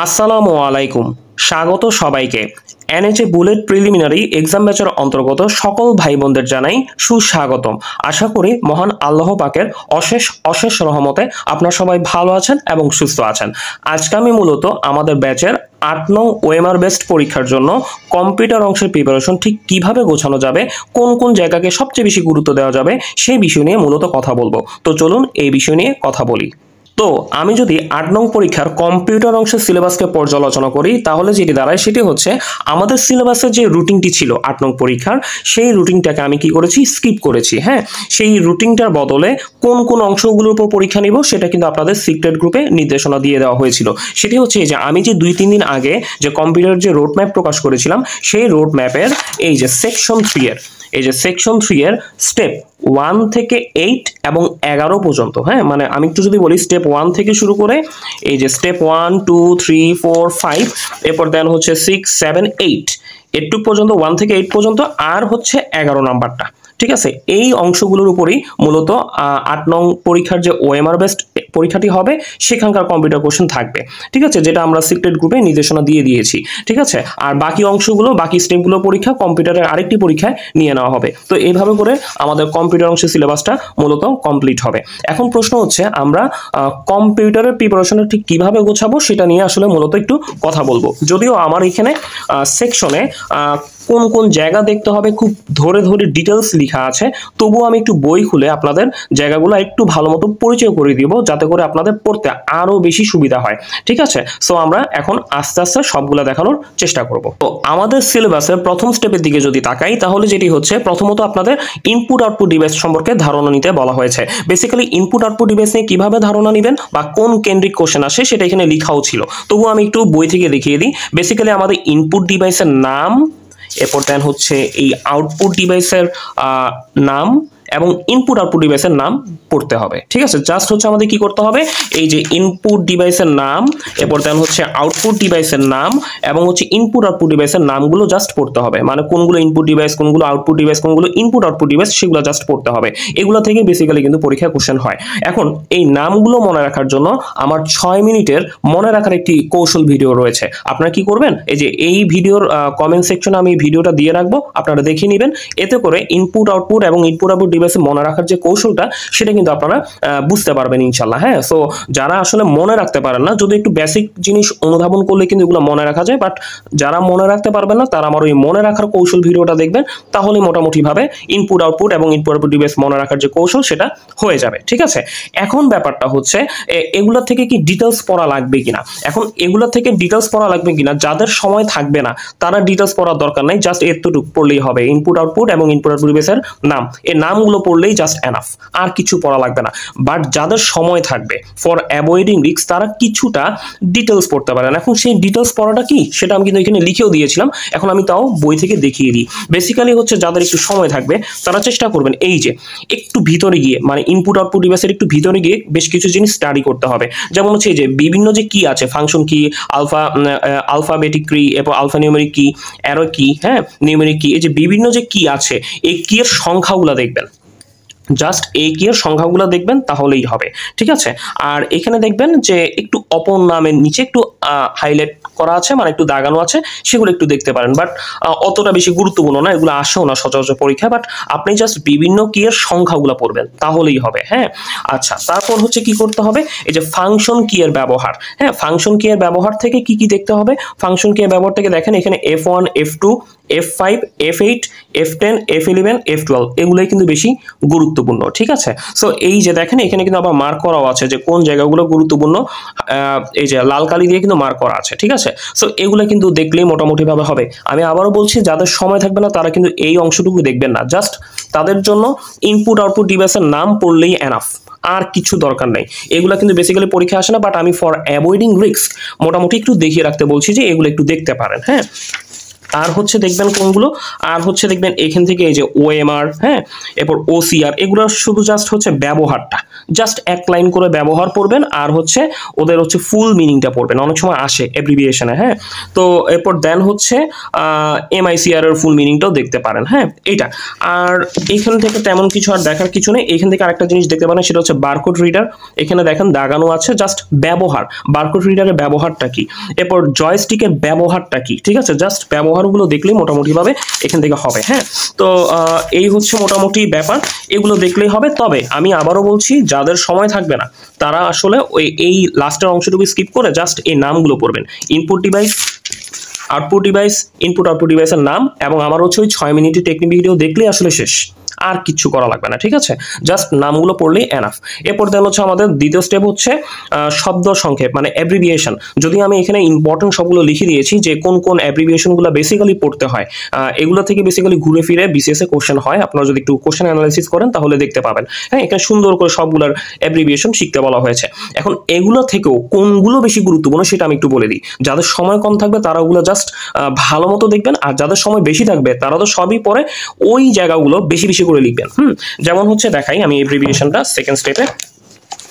আসসালামু আলাইকুম। স্বাগত সবাইকে। এনএচএ বুলেট প্রিলিমিনারি এক্সাম ব্যাচের অন্তর্গত সকল ভাই বোনদের জানাই সুস্বাগতম। আশা করি মহান আল্লাহ পাকের অশেষ অশেষ রহমতে আপনারা সবাই ভালো আছেন এবং সুস্থ আছেন। আজকে আমি মূলত আমাদের ব্যাচের ৮ নং ওএমআর বেস্ট পরীক্ষার জন্য কম্পিউটার অংশের প্রিপারেশন ঠিক কিভাবে গোছানো যাবে, কোন কোন জায়গাকে সবচেয়ে বেশি গুরুত্ব দেওয়া যাবে সেই বিষয় নিয়ে মূলত কথা বলবো। তো চলুন এই বিষয় নিয়ে কথা বলি। তো আমি যদি ৮ নং পরীক্ষার কম্পিউটার অংশের সিলেবাসকে পর্যালোচনা করি তাহলে যেটি দাঁড়ায় সেটি হচ্ছে আমাদের সিলেবাসের যে রুটিনটি ছিল ৮ নং পরীক্ষার সেই রুটিনটাকে আমি কি করেছি, স্কিপ করেছি। হ্যাঁ, সেই রুটিনটার বদলে কোন কোন অংশগুলোর উপর পরীক্ষা নিব সেটা কিন্তু আপনাদের সিক্রেট গ্রুপে নির্দেশনা দিয়ে দেওয়া হয়েছিল। সেটি হচ্ছে যে আমি যে ২-৩ দিন আগে যে কম্পিউটার যে রোড ম্যাপ প্রকাশ করেছিলাম সেই রোড ম্যাপের এই যে সেকশন 3 এর স্টেপ 1 থেকে 8 এবং 11 পর্যন্ত। হ্যাঁ, মানে আমি একটু যদি বলি স্টেপ 1 থেকে শুরু করে এই যে স্টেপ 1 2 3 4 5 এরপর দেন হচ্ছে 6 7 8 এটুক পর্যন্ত 1 থেকে 8 পর্যন্ত, আর হচ্ছে 11 নাম্বারটা। ঠিক আছে, এই অংশগুলোর উপরই মূলত ৮ নং পরীক্ষার যে ওএমআর বেস্ট পরীক্ষাটি হবে সেখানকার কম্পিউটার কোশ্চেন থাকবে। ঠিক আছে, যেটা আমরা সিক্রেট গ্রুপে নির্দেশনা দিয়ে দিয়েছি। ঠিক আছে, আর বাকি অংশগুলো বাকি স্টেপগুলো পরীক্ষা কম্পিউটারের আরেকটি পরীক্ষায় নিয়ে নেওয়া হবে। তো এইভাবে করে আমাদের কম্পিউটার অংশের সিলেবাসটা মূলত কমপ্লিট হবে। এখন প্রশ্ন হচ্ছে আমরা কম্পিউটারের প্রিপারেশনটা ঠিক কিভাবে গোছাবো সেটা নিয়ে আসলে মূলত একটু কথা বলবো। যদিও আমার এখানে সেকশনে কোন কোন জায়গা দেখতে হবে খুব ধরে ধরে ডিটেলস লেখা আছে, তবুও আমি একটু বই খুলে আপনাদের জায়গাগুলো একটু ভালো মতো পরিচয় করে দিব যাতে করে আপনাদের পড়তে আরো বেশি সুবিধা হয়। ঠিক আছে, সো আমরা এখন আস্তে আস্তে সবগুলো দেখানোর চেষ্টা করব। তো আমাদের সিলেবাসের প্রথম স্টেপের দিকে যদি তাকাই তাহলে যেটি হচ্ছে প্রথমত আপনাদের ইনপুট আউটপুট ডিভাইস সম্পর্কে ধারণা নিতে বলা হয়েছে। বেসিক্যালি ইনপুট আউটপুট ডিভাইস নিয়ে কিভাবে ধারণা নেবেন বা কোন কেন্দ্রিক কোশ্চেন আসে সেটা এখানে লেখাও ছিল, তবুও আমি একটু বই থেকে দেখিয়ে দিই। বেসিক্যালি আমাদের ইনপুট ডিভাইসের নাম, এরপর দেন হচ্ছে এই আউটপুট ডিভাইসের নাম এবং ইনপুট আউটপুট ডিভাইসের নাম পড়তে হবে। ঠিক আছে, জাস্ট হচ্ছে আমাদের কি করতে হবে, এই যে ইনপুট ডিভাইসের নাম, এরপর দেন হচ্ছে আউটপুট ডিভাইসের নাম এবং হচ্ছে ইনপুট আউটপুট ডিভাইসের নামগুলো জাস্ট পড়তে হবে। মানে কোনগুলো ইনপুট ডিভাইস, কোনগুলো আউটপুট ডিভাইস, কোনগুলো ইনপুট আউটপুট ডিভাইস সেগুলো জাস্ট পড়তে হবে। এগুলো থেকে বেসিক্যালি কিন্তু পরীক্ষা কোশ্চেন হয়। এখন এই নামগুলো মনে রাখার জন্য আমার 6 মিনিটের মনে রাখার একটি কৌশল ভিডিও রয়েছে। আপনারা কি করবেন, এই যে এই ভিডিওর কমেন্ট সেকশনে আমি ভিডিওটা দিয়ে রাখবো, আপনারা দেখে নেবেন। এতে করে ইনপুট আউটপুট এবং ইনপুট আউটপুট ডিভাইসে মনে রাখার যে কৌশলটা সেটা কিন্তু আপনারা বুঝতে পারবেন ইনশাল্লাহ। হ্যাঁ, সো যারা আসলে মনে রাখতে পারেন না, যদি একটু বেসিক জিনিস অনুধাবন করলে কিন্তু এগুলো মনে রাখা যায়, বাট যারা মনে রাখতে পারবেন না তারা আমার ওই মনে রাখার কৌশল ভিডিওটা দেখবেন, তাহলে মোটামুটি ভাবে ইনপুট আউটপুট এবং ইনপুট আউটপুট ডিভাইস মনে রাখার যে কৌশল সেটা হয়ে যাবে। ঠিক আছে, এখন ব্যাপারটা হচ্ছে এগুলা থেকে কি ডিটেলস পড়া লাগবে কিনা। এখন এগুলা থেকে ডিটেলস পড়া লাগবে কিনা, যাদের সময় থাকবে না তারা ডিটেলস পড়ার দরকার নাই, জাস্ট এতটুকু পড়লেই হবে। ইনপুট আউটপুট এবং ইনপুট আউটপুট ডিভাইসের নাম, এই নামগুলো পড়লেই জাস্ট এনাফ, আর কিছু পড়া লাগবে না। বাট যাদের সময় থাকবে ফর অ্যাভয়েডিং রিস্ক তারা কিছুটা ডিটেলস পড়তে পারেন। এখন সেই ডিটেলস পড়াটা কি সেটা আমি কিন্তু এখানে লিখেও দিয়েছিলাম, এখন আমি তাও বই থেকে দেখিয়ে দিই। বেসিক্যালি হচ্ছে যাদের একটু সময় থাকবে তারা চেষ্টা করবেন এই যে একটু ভিতরে গিয়ে, মানে ইনপুট আউটপুট ডিভাইসের একটু ভিতরে গিয়ে বেশ কিছু জিনিস স্টাডি করতে হবে। যেমন হচ্ছে এই যে বিভিন্ন যে কি আছে, ফাংশন কি, আলফাবেটিক কি, এরপর আলফা নিউমেরিক কি, অ্যারো কি, হ্যাঁ নিউমেরিক কি, এই যে বিভিন্ন যে কি আছে এই কি এর সংখ্যাগুলো দেখবেন, জাস্ট এই কি এর সংখ্যাগুলো দেখবেন তাহলেই হবে। ঠিক আছে, আর এখানে দেখবেন যে একটু অপর নামের নিচে একটু হাইলাইট করা আছে, মানে একটু দাগানো আছে, সেগুলো একটু দেখতে পারেন। বাট অতটা বেশি গুরুত্বপূর্ণ না, এগুলো আসেও না সচরাচর পরীক্ষা। বাট আপনি জাস্ট বিভিন্ন কি এর সংখ্যাগুলো পড়বেন তাহলেই হবে। হ্যাঁ, আচ্ছা, তারপর হচ্ছে কি করতে হবে, এই যে ফাংশন কি এর ব্যবহার। হ্যাঁ, ফাংশন কি এর ব্যবহার থেকে কি কি দেখতে হবে, ফাংশন কি এর ব্যবহার থেকে দেখেন এখানে F1 F2 F5 F8 F10 F11 F12 এগুলোই কিন্তু বেশি গুরুত্বপূর্ণ। ঠিক আছে, সো এই যে দেখেন এখানে কিন্তু আবার মার্ক করাও আছে যে কোন জায়গাগুলো গুরুত্বপূর্ণ, এই যে লাল কালি দিয়ে কিন্তু মার্ক করা আছে। ঠিক আছে, সো এগুলো কিন্তু দেখলেই মোটামুটি ভাবে হবে। আমি আবারও বলছি যাদের সময় থাকবে না তারা কিন্তু এই অংশটুকু দেখবেন না, জাস্ট তাদের জন্য ইনপুট আউটপুট ডিভাইসের নাম পড়লেই এনাফ, আর কিছু দরকার নেই। এগুলো কিন্তু বেসিক্যালি পরীক্ষা আসে না, বাট আমি ফর অ্যাভয়েডিং রিস্ক মোটামুটি একটু দেখিয়ে রাখতে বলছি যে এগুলো একটু দেখতে পারেন। হ্যাঁ, আর হচ্ছে দেখবেন কোনগুলো, আর হচ্ছে দেখবেন এখান থেকে এই যে ওএমআর, হ্যাঁ, এরপর ওসিআর, এগুলো শুধু জাস্ট হচ্ছে ব্যবহারটা, জাস্ট এক লাইন করে ব্যবহার করবেন, আর হচ্ছে ওদের হচ্ছে ফুল মিনিংটা পড়বেন, অনেক সময় আসে অ্যাব্রিভিয়েশনে, হ্যাঁ। তো এরপর দেন হচ্ছে এমআইসিআর এর ফুল মিনিংটাও দেখতে পারেন, হ্যাঁ, এইটা। আর এখান থেকে তেমন কিছু আর দেখার কিছু নেই। এখান থেকে আরেকটা জিনিস দেখতে পারেন, সেটা হচ্ছে বারকোড রিডার। এখানে দেখেন দাগানো আছে, জাস্ট ব্যবহার, বারকোড রিডারের ব্যবহারটা কি, এরপর জয়স্টিকের ব্যবহারটা কি, ঠিক আছে, জাস্ট ব্যবহারগুলো দেখলেই মোটামুটিভাবে এখান থেকে হবে, হ্যাঁ। তো এই হচ্ছে মোটামুটি ব্যাপার, এগুলো দেখলেই হবে। তবে আমি আবারও বলছি, যাদের সময় থাকবে না তারা আসলে এই লাস্টের অংশটুকু স্কিপ করে জাস্ট এই নামগুলো পড়বেন, input device, output device, input output ডিভাইসের নাম, এবং আমার হচ্ছে ওই 6 মিনিটের টেকনিক ভিডিও দেখলেই আসলে শেষ, আর কিচ্ছু করা লাগবে না, ঠিক আছে, জাস্ট নামগুলো পড়লেই এনাফ। এরপর দেন হচ্ছে আমাদের দ্বিতীয় স্টেপ হচ্ছে শব্দ সংক্ষেপ, মানে অ্যাব্রিভিয়েশন। যদি আমি এখানে ইম্পর্টেন্ট সবগুলো লিখে দিয়েছি যে কোন কোন অ্যাব্রিভিয়েশনগুলো বেসিক্যালি পড়তে হয়, এগুলো থেকে বেসিক্যালি ঘুরে ফিরে বিসিএস এ কোশ্চেন হয়, আপনারা যদি একটু কোশ্চেন অ্যানালাইসিস করেন তাহলে দেখতে পাবেন, হ্যাঁ, এখানে সুন্দর করে সবগুলোর অ্যাব্রিভিয়েশন শিখতে বলা হয়েছে। এখন এগুলো থেকেও কোনগুলো বেশি গুরুত্বপূর্ণ সেটা আমি একটু বলে দিই। যাদের সময় কম থাকবে তারা ওগুলো জাস্ট ভালো মতো দেখবেন, আর যাদের সময় বেশি থাকবে তারা তো সবই পরে ওই জায়গাগুলো বেশি বেশি করে লিখবেন। যেমন হচ্ছে দেখাই আমি এব্রিভিয়েশনটা সেকেন্ড স্টেপে।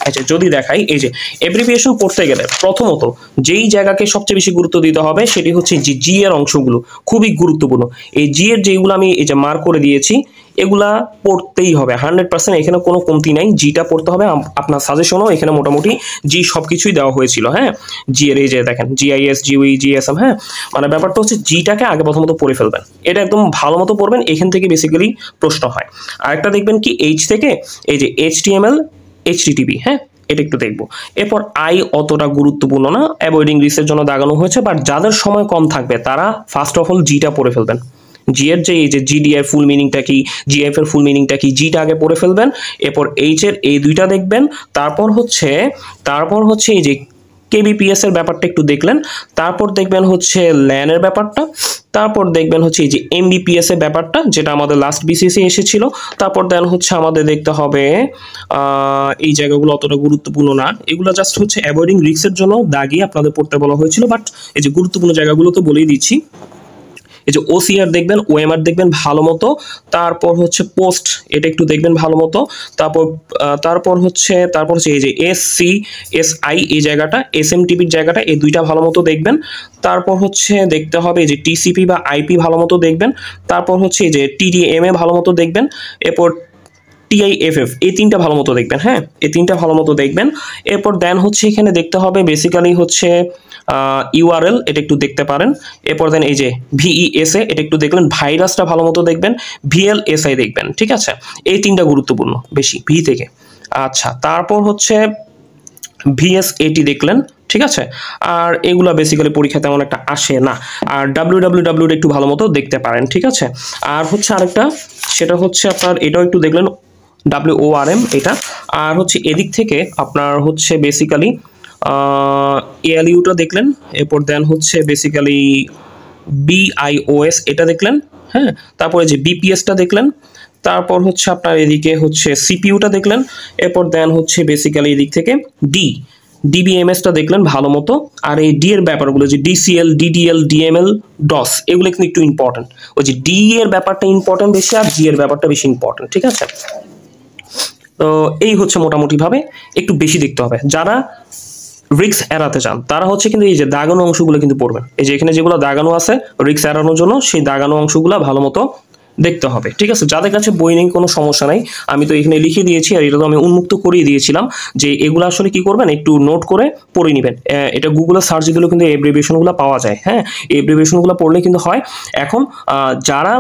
আচ্ছা, যদি দেখাই, এই যে এব্রিভিয়েশন পড়তে গেলে প্রথমত যেই জায়গাকে সবচেয়ে বেশি গুরুত্ব দিতে হবে সেটি হচ্ছে যে জি এর অংশগুলো খুবই গুরুত্বপূর্ণ। এই জি এর যেগুলো আমি এই যে মার্ক করে দিয়েছি এগুলা পড়তেই হবে 100%, এখানে কোনো কমতি নাই, জিটা পড়তে হবে। আপনার সাজেশনও এখানে মোটামুটি জি সবকিছুই দেওয়া হয়েছিল, হ্যাঁ, জি এর এই যে দেখেন জিআইএস, জিউই, জিএসএম, হ্যাঁ, মানে ব্যাপারটা হচ্ছে জিটাকে আগে প্রথমত পড়ে ফেলবেন, এটা একদম ভালো মতো পড়বেন, এখান থেকে বেসিক্যালি প্রশ্ন হয়। আরেকটা দেখবেন কি এইচ থেকে এই যে এইচটিএমএল, এইচটিটিপি, হ্যাঁ, এটা একটু দেখবো। এরপর আই অতটা গুরুত্বপূর্ণ না, অ্যাভয়েডিং রিস্কের জন্য দাগানো হয়েছে, বাট যাদের সময় কম থাকবে তারা ফার্স্ট অফ অল জিটা পড়ে ফেলবেন। জি এর যে এই যে জিডি এর ফুল মিনিংটা কি, জিএফ এর ফুল মিনিংটা কি, জিটা আগে পড়ে ফেলবেন। এরপর এইচ এর এই দুইটা দেখবেন। তারপর হচ্ছে এই যে কেবিপিএস এর ব্যাপারটা একটু দেখলেন। তারপর দেখবেন হচ্ছে ল্যান এর ব্যাপারটা। তারপর দেখবেন হচ্ছে এই যে এমবিপিএস এর ব্যাপারটা, যেটা আমাদের লাস্ট বিসিএস এ এসেছিল। তারপর দেন হচ্ছে আমাদের দেখতে হবে এই জায়গাগুলো অতটা গুরুত্বপূর্ণ না, এগুলো জাস্ট হচ্ছে অ্যাভয়েডিং রিস্কের জন্য দাগিয়ে আপনাদের পড়তে বলা হয়েছিল, বাট এই যে গুরুত্বপূর্ণ জায়গাগুলো তো বলেই দিচ্ছি। এই যে ওসিআর দেখবেন, ওএমআর দেখবেন ভালো মতো। তারপর হচ্ছে পোস্ট, এটা একটু দেখবেন ভালো মতো। তারপর হচ্ছে এই যে এসসি, এসআই এই জায়গাটা, এসএমটিপির জায়গাটা, এই দুইটা ভালো মতো দেখবেন। তারপর হচ্ছে দেখতে হবে এই যে টিসিপি বা আইপি ভালো মতো দেখবেন। তারপর হচ্ছে এই যে টিডিএমএ ভালো মতো দেখবেন। এরপর টিআইএফএফ, এই তিনটা ভালো মতো দেখবেন, হ্যাঁ, এই তিনটা ভালো মতো দেখবেন। এরপর দেন হচ্ছে এখানে দেখতে হবে বেসিক্যালি হচ্ছে ইউআরএল, এটা একটু দেখতে পারেন। এরপর দেন এই যে ভিইএসএ, এটা একটু দেখলেন, ভাইরাসটা ভালো মতো দেখবেন, ভিএলএসআই দেখবেন, ঠিক আছে, এই তিনটা গুরুত্বপূর্ণ বেশি ভি থেকে। আচ্ছা, তারপর হচ্ছে ভিএসএটি দেখলেন, ঠিক আছে, আর এগুলা বেসিক্যালি পরীক্ষা তেমন একটা আসে না। আর ডাব্লিউ একটু ভালো মতো দেখতে পারেন, ঠিক আছে। আর হচ্ছে আরেকটা, সেটা হচ্ছে আপনার এটাও একটু দেখলেন, WORM এটা। আর হচ্ছে এদিক থেকে আপনার হচ্ছে বেসিক্যালি ALUটা দেখলেন। এরপর দেন হচ্ছে বেসিক্যালি BIOS এটা দেখলেন, হ্যাঁ। তারপরে যে বিপিএসটা দেখলেন। তারপর হচ্ছে আপনার এদিকে হচ্ছে সিপিইউটা দেখলেন। এরপর দেন হচ্ছে বেসিক্যালি এদিক থেকে ডিবিএমএসটা দেখলেন ভালো মতো। আর এই ডি এর ব্যাপারগুলো যে ডিসিএল, ডিডিএল, ডিএমএল, ডস, এগুলো কিন্তু একটু ইম্পর্টেন্ট। ওই যে ডি এর ব্যাপারটা ইম্পর্টেন্ট বেশি, আর জি এর ব্যাপারটা বেশি ইম্পর্টেন্ট, ঠিক আছে। তো এই হচ্ছে মোটামুটি ভাবে একটু বেশি দেখতে হবে। যারা রিক্স এড়াতে চান তারা হচ্ছে কিন্তু এই যে দাগানো অংশগুলো কিন্তু পড়বেন। এই যে এখানে যেগুলো দাগানো আছে রিক্স এড়ানোর জন্য, সেই দাগানো অংশগুলো ভালো মতো দেখতে হবে, ঠিক আছে। যাদের কাছে বই নেই কোনো সমস্যা নাই, আমি তো এখানে লিখে দিয়েছি, আর এটা তো আমি উন্মুক্ত করিয়ে দিয়েছিলাম যে এগুলো আসলে কি করবেন, একটু নোট করে পড়ে নেবেন। এটা গুগলে সার্চ দিলেও কিন্তু এব্রিভিয়েশনগুলো পাওয়া যায়, হ্যাঁ, এই এব্রিভিয়েশনগুলো পড়লে কিন্তু হয়। এখন যারা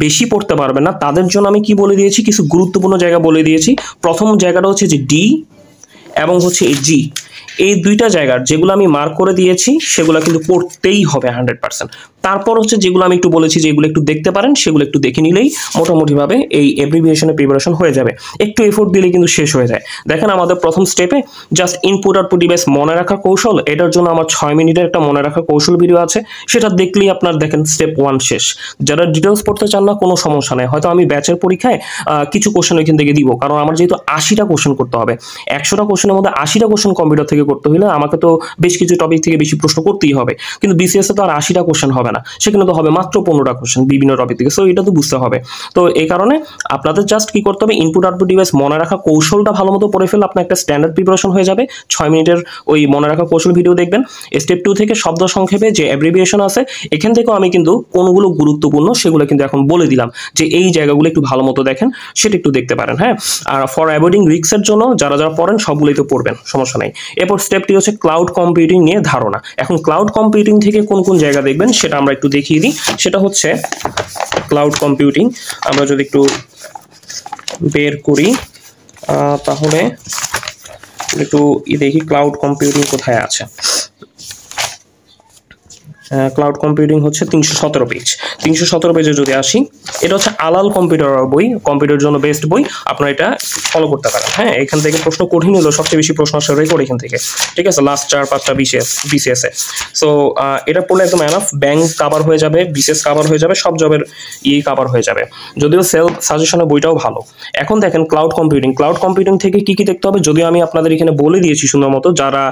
বেশি পড়তে পারবে না তাদের জন্য আমি কি বলে দিয়েছি, কিছু গুরুত্বপূর্ণ জায়গা বলে দিয়েছি। প্রথম জায়গাটা হচ্ছে যে ডি এবং হচ্ছে এই জি, এই দুইটা জায়গার যেগুলো আমি মার্ক করে দিয়েছি সেগুলো কিন্তু পড়তেই হবে 100%। তারপর হচ্ছে যেগুলো আমি একটু বলেছি যে এগুলো একটু দেখতে পারেন, সেগুলো একটু দেখে নিলেই মোটামুটিভাবে এই এব্রিভিয়েশনের প্রিপারেশন হয়ে যাবে। একটু এফোর্ট দিলে কিন্তু শেষ হয়ে যায়। দেখেন আমাদের প্রথম স্টেপে জাস্ট ইনপুট আউটপুট ডিভাইস মনে রাখার কৌশল, এটার জন্য আমার 6 মিনিটের একটা মনে রাখার কৌশল ভিডিও আছে, সেটা দেখলেই আপনার দেখেন স্টেপ 1 শেষ। যারা ডিটেলস পড়তে চান না কোনো সমস্যা নেই, হয়তো আমি ব্যাচের পরীক্ষায় কিছু কোশ্চেন ওইখান থেকে দিব, কারণ আমার যেহেতু 80টা কোশ্চেন করতে হবে, 100টা কোশ্চেনের মধ্যে 80টা কোশ্চেন কম্পিউটার থেকে করতে হলে আমাকে তো বেশ কিছু টপিক থেকে বেশি প্রশ্ন করতেই হবে, কিন্তু বিসিএস এ তো আর 80টা কোশ্চেন হবে না। না, সেখানে তো হবে মাত্র 15টা কোশ্চেন বিভিন্ন টপিক থেকে। সো এটা তো বুঝতে হবে। তো এই কারণে আপনাদের জাস্ট কি করতে হবে, ইনপুট আউটপুট ডিভাইস মনে রাখা কৌশলটা ভালো মতো পড়ে ফেললে আপনার একটা স্ট্যান্ডার্ড প্রিপারেশন হয়ে যাবে। 6 মিনিটের ওই মনে রাখা কৌশল ভিডিও দেখবেন। স্টেপ 2 থেকে শব্দ সংক্ষেপে যে অ্যাব্রিভিয়েশন আছে এখান থেকেও আমি কিন্তু কোনগুলো গুরুত্বপূর্ণ সেগুলো কিন্তু এখন বলে দিলাম, যে এই জায়গাগুলো একটু ভালো মতো দেখেন, সেটা একটু দেখতে পারেন। হ্যাঁ, আর ফর অ্যাভয়েডিং রিস্কের জন্য যারা যারা পড়েন সবগুলোই তো পড়বেন, সমস্যা নাই। এরপর স্টেপটি হচ্ছে ক্লাউড কম্পিউটিং নিয়ে ধারণা। এখন ক্লাউড কম্পিউটিং থেকে কোন কোন জায়গা দেখবেন সেটা আমরা একটু দেখিয়ে দিই। সেটা হচ্ছে ক্লাউড কম্পিউটিং আমরা যদি একটু বের করি তাহলে একটু দেখি ক্লাউড কম্পিউটিং কোথায় আছে। ক্লাউড কম্পিউটিং হচ্ছে 317 পেজ। 317 পেজে যদি আসি, এটা হচ্ছে আলাল কম্পিউটার বই, কম্পিউটারের জন্য বেস্ট বই, আপনারা এটা ফলো করতে পারেন। হ্যাঁ, এখান থেকে প্রশ্ন কঠিন হলো, সবচেয়ে বেশি প্রশ্ন আসে রেকর্ড এখান থেকে, ঠিক আছে, লাস্ট 4-5টা বিসিএস এ। সো এটা পড়লে একদম এনাফ, ব্যাংক কাভার হয়ে যাবে, বিসিএস কাভার হয়ে যাবে, সব জবের কাভার হয়ে যাবে। যদিও সেলফ সাজেশনের বইটাও ভালো। এখন দেখেন ক্লাউড কম্পিউটিং থেকে কি কি দেখতে হবে, যদিও আমি আপনাদের এখানে বলে দিয়েছি সুন্দর মতো, যারা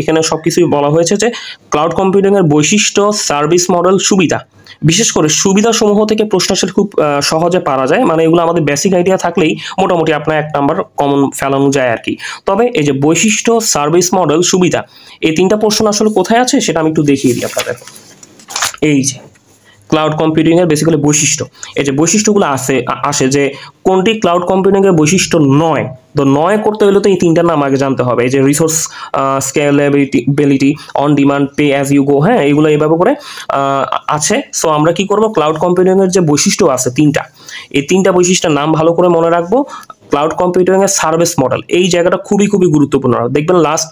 এখানে সবকিছুই বলা হয়েছে যে ক্লাউড কম্পিউটিং এর বৈশিষ্ট্য, সার্ভিস মডেল, সুবিধা। বিশেষ করে সুবিধাসমূহ থেকে প্রশ্ন আসলে খুব সহজে পারা যায়, মানে এগুলো আমাদের বেসিক আইডিয়া থাকলেই মোটামুটি আপনার 1 নাম্বার কমন ফেলানো যায় আর কি। তবে এই যে বৈশিষ্ট্য, সার্ভিস মডেল, সুবিধা, এই 3টা প্রশ্ন আসলে কোথায় আছে সেটা আমি একটু দেখিয়ে দিই আপনাদের। এই যে ক্লাউড কম্পিউটিং এর বেসিক্যালি বৈশিষ্ট্য, এই যে বৈশিষ্ট্যগুলো আসে যে কোনটি ক্লাউড কম্পিউটিং এর বৈশিষ্ট্য নয়। তো নয় করতে হলে তো এই 3টার নাম আগে জানতে হবে। এই যে resource scalability, on demand, pay as you go, হ্যাঁ, এগুলো এইভাবে করে আছে। সো আমরা কি করব, ক্লাউড কম্পিউটিং এর যে বৈশিষ্ট্য আছে 3টা, এই 3টা বৈশিষ্ট্যের নাম ভালো করে মনে রাখবো। ক্লাউড কম্পিউটিং এর সার্ভিস মডেল, এই জায়গাটা খুবই গুরুত্বপূর্ণ। দেখবেন লাস্ট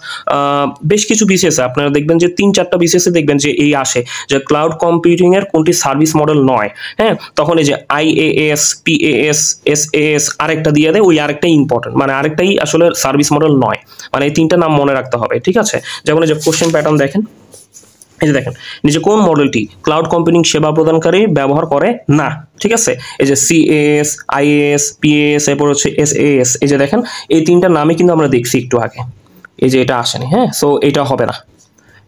বেশ কিছু বিসিএস আপনারা দেখবেন যে 3-4টা বিসিএস দেখবেন যে এই আসে যে ক্লাউড কম্পিউটিং এর কোনটি সার্ভিস মডেল নয়। হ্যাঁ, তখন এই যে IaaS, PaaS, SaaS আরেকটা দিয়ে দেয়, ওই আরেকটাই ইম্পর্টেন্ট, মানে আরেকটাই আসলে সার্ভিস মডেল নয়। মানে এই 3টা নাম মনে রাখতে হবে, ঠিক আছে। যেমন এই যে কোশ্চেন প্যাটার্ন দেখেন, এই যে দেখেন নিচে কোন মডেলটি ক্লাউড কম্পিউটিং সেবা প্রদানকারী ব্যবহার করে না, ঠিক আছে। এই যে CaaS, IaaS, PaaS, এরপর হচ্ছে SaaS, এই যে দেখেন এই 3টার নামই কিন্তু আমরা দেখছি একটু আগে, এই যে এটা আসেনি। হ্যাঁ, সো এটা হবে না,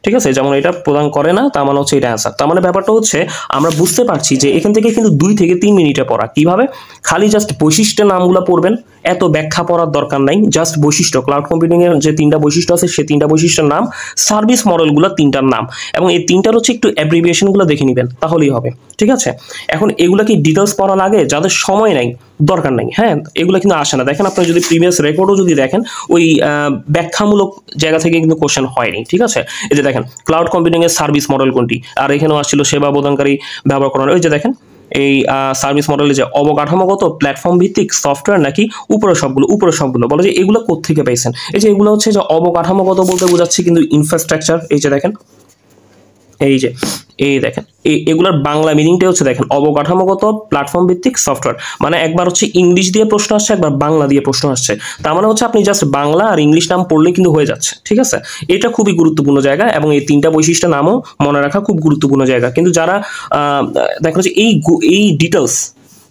ঠিক আছে। যেমন এটা প্রদান করে না, তার মানে হচ্ছে এটা অ্যান্সার। তার মানে ব্যাপারটা হচ্ছে আমরা বুঝতে পারছি যে এখান থেকে কিন্তু 2 থেকে 3 মিনিটে পড়া। কিভাবে, খালি জাস্ট বৈশিষ্ট্যের নামগুলো পড়বেন, এত ব্যাখ্যা পড়ার দরকার নাই, জাস্ট বৈশিষ্ট্য, ক্লাউড কম্পিউটিং এর যে 3টা বৈশিষ্ট্য আছে সেই 3টা বৈশিষ্ট্যের নাম, সার্ভিস মডেলগুলো 3টার নাম, এবং এই 3টার হচ্ছে একটু অ্যাব্রিভিয়েশনগুলো দেখে নেবেন, তাহলেই হবে, ঠিক আছে। এখন এগুলা কি ডিটেলস পড়া লাগে, যাদের সময় নাই, দরকার নাই। হ্যাঁ, এগুলো কিন্তু আসে না। দেখেন আপনি যদি প্রিভিয়াস রেকর্ডও যদি দেখেন, ওই ব্যাখ্যামূলক জায়গা থেকে কিন্তু কোশ্চেন হয়নি, ঠিক আছে। এই যে দেখেন ক্লাউড কম্পিউটিং এর সার্ভিস মডেল কোনটি, আর এখানেও আসছিল সেবা প্রদানকারী ব্যবহার করানো। ওই যে দেখেন এই সার্ভিস মডেলে যে অবকাঠামোগত, প্ল্যাটফর্ম ভিত্তিক, সফটওয়্যার, নাকি উপরে সবগুলো বলে যে এগুলো কোত্থেকে পেয়েছেন। এই যে এগুলো হচ্ছে যে অবকাঠামোগত বলতে বোঝাচ্ছে কিন্তু ইনফ্রাস্ট্রাকচার। এই যে দেখেন, এই যে এই দেখেন এগুলোর বাংলা মিনিংটা হচ্ছে দেখেন অবকাঠামোগত, প্ল্যাটফর্ম ভিত্তিক, সফটওয়্যার। মানে একবার হচ্ছে ইংলিশ দিয়ে প্রশ্ন আসছে, একবার বাংলা দিয়ে প্রশ্ন আসছে। তার মানে হচ্ছে আপনি জাস্ট বাংলা আর ইংলিশ নাম পড়লে কিন্তু হয়ে যাচ্ছে, ঠিক আছে। এটা খুবই গুরুত্বপূর্ণ জায়গা, এবং এই 3টা বৈশিষ্ট্য নামও মনে রাখা খুব গুরুত্বপূর্ণ জায়গা। কিন্তু যারা দেখা যাচ্ছে এই ডিটেলস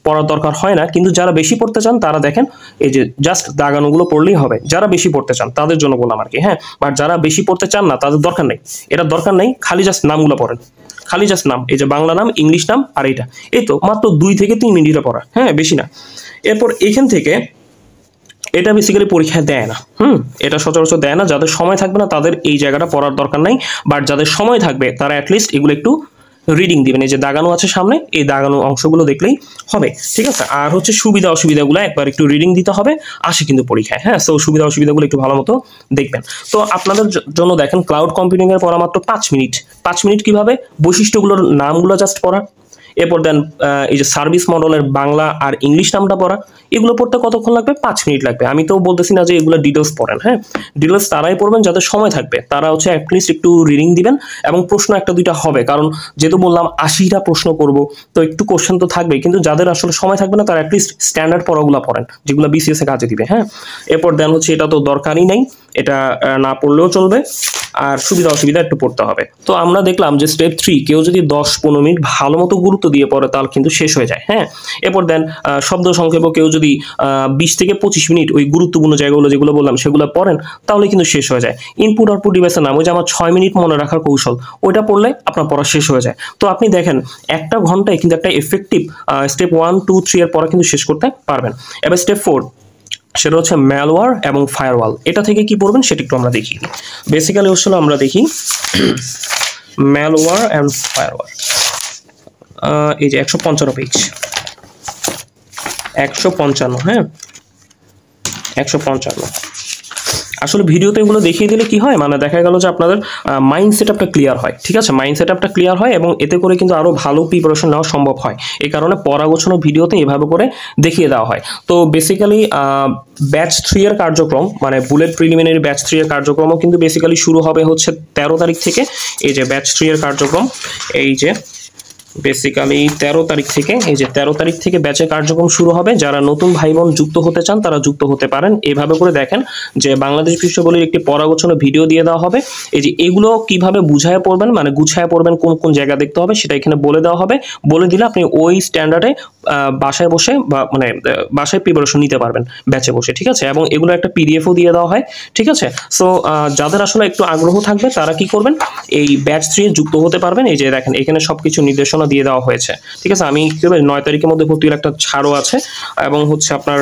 পড়ার দরকার হয় না, কিন্তু যারা বেশি পড়তে চান তারা দেখেন এই যে জাস্ট দাগানোগুলো পড়লেই হবে। যারা বেশি পড়তে চান তাদের জন্য বললাম আর কি। হ্যাঁ, বাট যারা বেশি পড়তে চান না তাদের দরকার নেই, এটা দরকার নেই, খালি জাস্ট নামগুলো পড়েন, খালি জাস্ট নাম, এই যে বাংলা নাম, ইংলিশ নাম, আর এইটা, এই তো মাত্র 2 থেকে 3 মিনিটে পড়া। হ্যাঁ, বেশি না। এরপর এখান থেকে এটা বেসিক্যালি পরীক্ষায় দেয় না, এটা সচরাচর দেয় না। যাদের সময় থাকবে না তাদের এই জায়গাটা পড়ার দরকার নাই, বাট যাদের সময় থাকবে তারা অ্যাটলিস্ট এগুলো একটু রিডিং দিবেন। এই যে দাগানো আছে সামনে, এই দাগানো অংশগুলো দেখলেই হবে, ঠিক আছে। আর হচ্ছে সুবিধা অসুবিধাগুলো একবার একটু রিডিং দিতে হবে, আসে কিন্তু পরীক্ষায়। হ্যাঁ, সো সুবিধা অসুবিধাগুলো একটু ভালো মতো দেখবেন। তো আপনাদের জন্য দেখেন ক্লাউড কম্পিউটিং এর পড়া মাত্র 5 মিনিট। 5 মিনিট কিভাবে, বৈশিষ্ট্যগুলোর নামগুলো জাস্ট পড়া, এরপর দেন এই যে সার্ভিস মডেলের বাংলা আর ইংলিশ নামটা পড়া, এগুলো পড়তে কতক্ষণ লাগবে, 5 মিনিট লাগবে। আমি তো বলতেছি না যে এগুলো ডিটেলস পড়েন। হ্যাঁ, ডিটেলস তারাই পড়বেন যাদের সময় থাকবে, তারা হচ্ছে অ্যাটলিস্ট একটু রিডিং দিবেন, এবং প্রশ্ন 1-2টা হবে, কারণ যেহেতু বললাম 80টা প্রশ্ন করব, তো একটু কোশ্চেন তো থাকবে। কিন্তু যাদের আসলে সময় থাকবে না তারা অ্যাটলিস্ট স্ট্যান্ডার্ড পড়াগুলো পড়েন, যেগুলো বিসিএস এ কাজে দিবে। হ্যাঁ, এরপর দেন হচ্ছে এটা তো দরকারই নাই, এটা না পড়লেও চলবে, আর সুবিধা অসুবিধা একটু পড়তে হবে। তো আমরা দেখলাম যে স্টেপ 3 কেউ যদি 10-15 মিনিট ভালো মতো গুরুত্ব দিয়ে পড়ে তাহলে কিন্তু শেষ হয়ে যায়। হ্যাঁ, এরপর দেন শব্দ সংক্ষেপও কেউ যদি 20 থেকে 25 মিনিট ওই গুরুত্বপূর্ণ জায়গাগুলো যেগুলো বললাম সেগুলো পড়েন তাহলে কিন্তু শেষ হয়ে যায়। ইনপুট আউটপুট ডিভাইসের নাম, ওই যে আমার 6 মিনিট মনে রাখার কৌশল, ওইটা পড়লে আপনার পড়া শেষ হয়ে যায়। তো আপনি দেখেন একটা ঘন্টায় কিন্তু একটা এফেক্টিভ স্টেপ 1, 2, 3 এর পড়া কিন্তু শেষ করতে পারবেন। এবার স্টেপ 4, সেটা হচ্ছে ম্যালওয়্যার এবং ফায়ারওয়াল। এটা থেকে কি পড়বেন সেটা একটু আমরা দেখি। বেসিক্যালি হচ্ছে আমরা দেখি ম্যালওয়্যার অ্যান্ড ফায়ারওয়াল। এই যে 155 পেজ, 155, হ্যাঁ 155। আসলে ভিডিওতে এগুলো দেখিয়ে দিলে কি হয়, মানে দেখা গেল যে আপনাদের মাইন্ড সেটআপটা ক্লিয়ার হয়। ঠিক আছে, মাইন্ড সেটআপটা ক্লিয়ার হয় এবং এতে করে কিন্তু আরও ভালো প্রিপারেশন নেওয়া সম্ভব হয়। এই কারণে পড়া গোছানো ভিডিওতে এভাবে করে দেখিয়ে দেওয়া হয়। তো বেসিক্যালি ব্যাচ 3 এর কার্যক্রম, মানে বুলেট প্রিলিমিনারি ব্যাচ 3 এর কার্যক্রমও কিন্তু বেসিক্যালি শুরু হবে হচ্ছে 13 তারিখ থেকে। এই যে ব্যাচ 3 এর কার্যক্রম, এই যে বেসিক্যালি 13 তারিখ থেকে, এই যে 13 তারিখ থেকে ব্যাচের কার্যক্রম শুরু হবে। যারা নতুন ভাই বোন যুক্ত হতে চান তারা যুক্ত হতে পারেন। এভাবে করে দেখেন যে বাংলাদেশ বিষয়াবলীর একটি পড়া গোছানো ভিডিও দিয়ে দেওয়া হবে। এই যে এগুলো কিভাবে বুঝায় পড়বেন, মানে গুছায় পড়বেন, কোন কোন জায়গা দেখতে হবে সেটা এখানে বলে দেওয়া হবে। বলে দিলে আপনি ওই স্ট্যান্ডার্ডে বাসায় বসে বা মানে বাসায় প্রিপারেশন নিতে পারবেন ব্যাচে বসে। ঠিক আছে, এবং এগুলো একটা পিডিএফও দিয়ে দেওয়া হয়। ঠিক আছে, সো যাদের আসলে একটু আগ্রহ থাকবে তারা কি করবেন, এই ব্যাচ 3 যুক্ত হতে পারবেন। এই যে দেখেন এখানে সবকিছু নির্দেশনা দিয়ে দেওয়া হয়েছে। ঠিক আছে, আমি 9 তারিখের মধ্যে ভর্তির একটা ছাড়ও আছে এবং হচ্ছে আপনার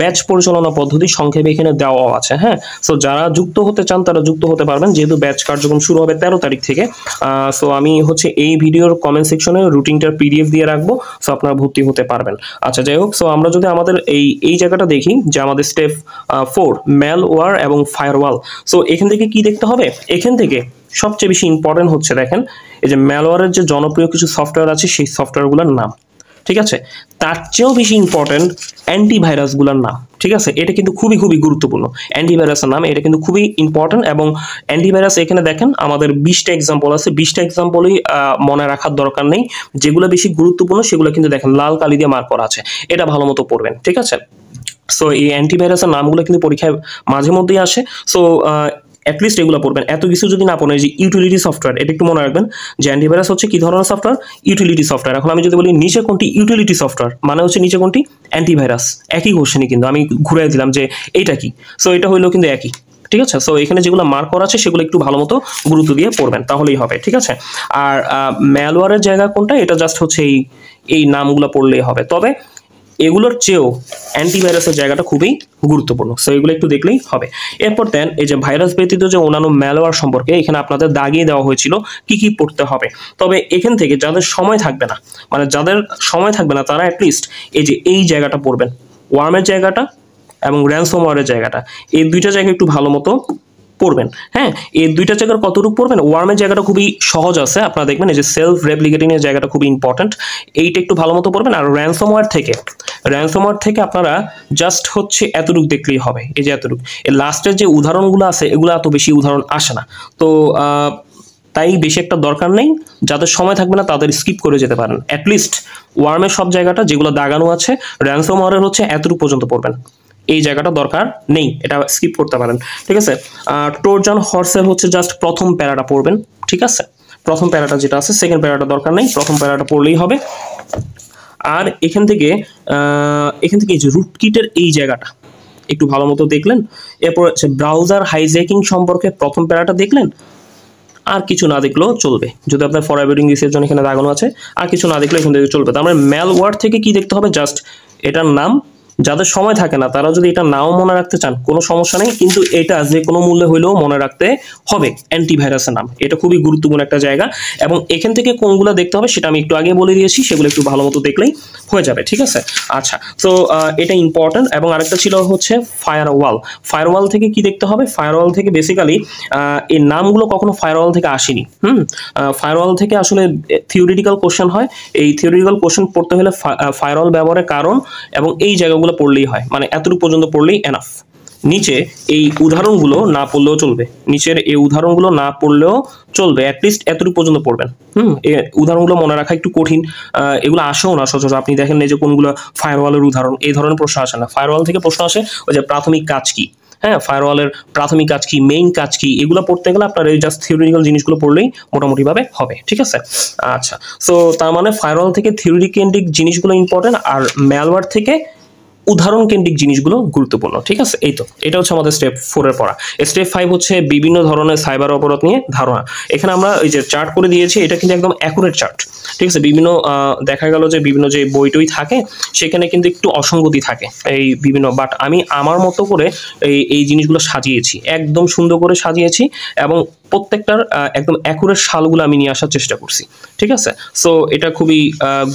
ব্যাচ পরিচালনা পদ্ধতি সংক্ষেপে এখানে দেওয়া আছে। হ্যাঁ, সো যারা যুক্ত হতে চান তারা যুক্ত হতে পারবেন, যেহেতু ব্যাচ কার্যক্রম শুরু হবে 13 তারিখ থেকে। সো আমি হচ্ছে এই ভিডিওর কমেন্ট সেকশনে রুটিনটার পিডিএফ দিয়ে রাখবো, সো আপনারা ভর্তি হতে পারবেন। আচ্ছা, যাই হোক, সো আমরা যদি আমাদের এই জায়গাটা দেখি যে আমাদের স্টেপ 4 ম্যালওয়্যার এবং ফায়ারওয়াল। সো এখান থেকে কি দেখতে হবে, এখান থেকে সবচেয়ে বেশি ইম্পর্টেন্ট হচ্ছে দেখেন এই যে ম্যালওয়্যারের যে জনপ্রিয় কিছু সফটওয়্যার আছে সেই সফটওয়্যারগুলোর নাম। ঠিক আছে, তার চেয়েও বেশি ইম্পর্টেন্ট অ্যান্টিভাইরাসগুলোর নাম। ঠিক আছে, এটা কিন্তু খুবই খুবই গুরুত্বপূর্ণ। অ্যান্টিভাইরাসের নাম এটা কিন্তু খুবই ইম্পর্টেন্ট। এবং অ্যান্টিভাইরাস এখানে দেখেন আমাদের 20টা এক্সাম্পল আছে, 20টা এক্সাম্পলই মনে রাখার দরকার নেই। যেগুলো বেশি গুরুত্বপূর্ণ সেগুলো কিন্তু দেখেন লাল কালি দিয়ে মার্ক করা আছে, এটা ভালো মতো পড়বেন। ঠিক আছে, সো এই অ্যান্টিভাইরাসের নামগুলো কিন্তু পরীক্ষায় মাঝে মধ্যেই আসে। সো অ্যাটলিস্ট এগুলো পড়বেন। এত কিছু যদি না পড়েন, যে ইউটিলিটি সফটওয়্যার, এটা একটু মনে রাখবেন যে অ্যান্টিভাইরাস হচ্ছে কি ধরনের সফটওয়্যার, ইউটিলিটি সফটওয়্যার। এখন আমি যদি বলি নিচে কোনটি ইউটিলিটি সফটওয়্যার, মানে হচ্ছে নিচে কোনটি অ্যান্টিভাইরাস, একই কোশ্চেনই কিন্তু আমি ঘুরে দিলাম যে এইটা কি। সো এটা হইলেও কিন্তু একই। ঠিক আছে, সো এখানে যেগুলো মার্ক করা আছে সেগুলো একটু ভালো মতো গুরুত্ব দিয়ে পড়বেন, তাহলেই হবে। ঠিক আছে, আর ম্যালওয়্যারের জায়গা কোনটা, এটা জাস্ট হচ্ছে এই নামগুলো পড়লেই হবে। তবে এগুলোর চেয়েও অ্যান্টিভাইরাসের জায়গাটা খুবই গুরুত্বপূর্ণ, সো এগুলো একটু দেখলেই হবে। এরপর দেন এই যে ভাইরাস ব্যতীত যে অন্যান্য ম্যালওয়্যার সম্পর্কে এখানে আপনাদের দাগিয়ে দেওয়া হয়েছিল কি কি পড়তে হবে। তবে এখান থেকে যাদের সময় থাকবে না, মানে যাদের সময় থাকবে না তারা অ্যাটলিস্ট এই যে এই জায়গাটা পড়বেন, ওয়ার্মের জায়গাটা এবং র্যানসমওয়্যারের জায়গাটা, এই দুইটা জায়গা একটু ভালো মতো পড়বেন। হ্যাঁ, এই দুইটা জায়গার কতটুকু পড়বেন, ওয়ার্মের জায়গাটা খুবই সহজ আছে, আপনারা দেখবেন এই যে সেলফ রেপ্লিকেটিং এর জায়গাটা খুবই ইম্পর্টেন্ট, এইটা একটু ভালো মতো পড়বেন। আর র্যানসমওয়্যার থেকে আপনারা জাস্ট হচ্ছে এতটুকু দেখলেই হবে, এই যে এতটুকু। এর লাস্টের যে উদাহরণগুলো আছে এগুলো এত বেশি উদাহরণ আসে না, তো তাই বেশি একটা দরকার নেই। যাদের সময় থাকবে না তাদের স্কিপ করে যেতে পারেন। অ্যাটলিস্ট ওয়ার্মের সব জায়গাটা যেগুলো দাগানো আছে, র্যানসমওয়্যারের হচ্ছে এতটুকু পর্যন্ত পড়বেন, এই জায়গাটা দরকার নেই, এটা স্কিপ করতে পারেন। ঠিক আছে, ট্রোজান হর্সের হচ্ছে জাস্ট প্রথম প্যারাটা পড়বেন। ঠিক আছে, প্রথম প্যারাটা যেটা আছে, সেকেন্ড প্যারাটা দরকার নেই, প্রথম প্যারাটা পড়লেই হবে। আর এখান থেকে এই যে রুটকিটের এই জায়গাটা একটু ভালো মতো দেখলেন। এরপর হচ্ছে ব্রাউজার হাইজ্যাকিং সম্পর্কে প্রথম প্যারাটা দেখলেন, আর কিছু না দেখলেও চলবে, যদি আপনার ফরওয়ার্ডিং রিসার্চের জন্য এখানে দাগানো আছে, আর কিছু না দেখলে এখান থেকে চলবে। তার মানে ম্যালওয়্যার থেকে কি দেখতে হবে, জাস্ট এটার নাম। যাদের সময় থাকে না তারা যদি এটা নাও মনে রাখতে চান কোনো সমস্যা নেই, কিন্তু এটা যে কোনো মূল্যে হইলেও মনে রাখতে হবে অ্যান্টিভাইরাসের নাম, এটা খুবই গুরুত্বপূর্ণ একটা জায়গা। এবং এখান থেকে কোনগুলো দেখতে হবে সেটা আমি একটু আগে বলে দিয়েছি, সেগুলো একটু ভালো মতো দেখলেই হয়ে যাবে। ঠিক আছে, আচ্ছা, তো এটা ইম্পর্টেন্ট। এবং আরেকটা ছিল হচ্ছে ফায়ারওয়াল থেকে কি দেখতে হবে, ফায়ারওয়াল থেকে বেসিক্যালি এই নামগুলো কখনো ফায়ারওয়াল থেকে আসেনি। ফায়ারওয়াল থেকে আসলে থিওরিটিক্যাল কোশ্চেন হয়, এই থিওরিটিক্যাল কোশ্চেন পড়তে হলে ফায়ারওয়াল ব্যবহারের কারণ এবং এই জায়গাগুলো পড়লেই হয়, মানে এতটুকু পর্যন্ত পড়লেই এনাফ। নিচে এই উদাহরণগুলো না পড়লেও চলবে, নিচের এই উদাহরণগুলো না পড়লেও চলবে, অ্যাটলিস্ট এতটুকু পর্যন্ত পড়বেন। এই উদাহরণগুলো মনে রাখা একটু কঠিন, এগুলো আসেও না সচরাচর। আপনি দেখেন এই যে কোনগুলো ফায়ারওয়ালের উদাহরণ, এই ধরনের প্রশ্ন আসে না। ফায়ারওয়াল থেকে প্রশ্ন আসে ওই যে প্রাথমিক কাজ কি, হ্যাঁ, ফায়ারওয়ালের প্রাথমিক কাজ কি, মেইন কাজ কি, এগুলো পড়তে গেলে আপনার এই জাস্ট থিওরিটিক্যাল জিনিসগুলো পড়লেই মোটামুটিভাবে হবে, ঠিক আছে। আচ্ছা, সো তার মানে ফায়ারওয়াল থেকে থিওরি কেন্দ্রিক জিনিসগুলো ইম্পর্টেন্ট, আর ম্যালওয়্যার থেকে উদাহরণ কেন্দ্রিক জিনিসগুলো গুরুত্বপূর্ণ, ঠিক আছে। এই তো এটা হচ্ছে আমাদের স্টেপ 4 এর পড়া। স্টেপ 5 হচ্ছে বিভিন্ন ধরনের সাইবার অপরাধ নিয়ে ধারণা। এখানে আমরা এই যে চার্ট করে দিয়েছি, এটা কিন্তু একদম অ্যাকুরেট চার্ট, ঠিক আছে। বিভিন্ন দেখা গেল যে বিভিন্ন যে বইটই থাকে সেখানে কিন্তু একটু অসঙ্গতি থাকে এই বিভিন্ন, বাট আমি আমার মতো করে এই জিনিসগুলো সাজিয়েছি, একদম সুন্দর করে সাজিয়েছি, এবং প্রত্যেকটার একদম অ্যাকুরেট সালগুলো আমি নিয়ে আসার চেষ্টা করছি, ঠিক আছে। সো এটা খুবই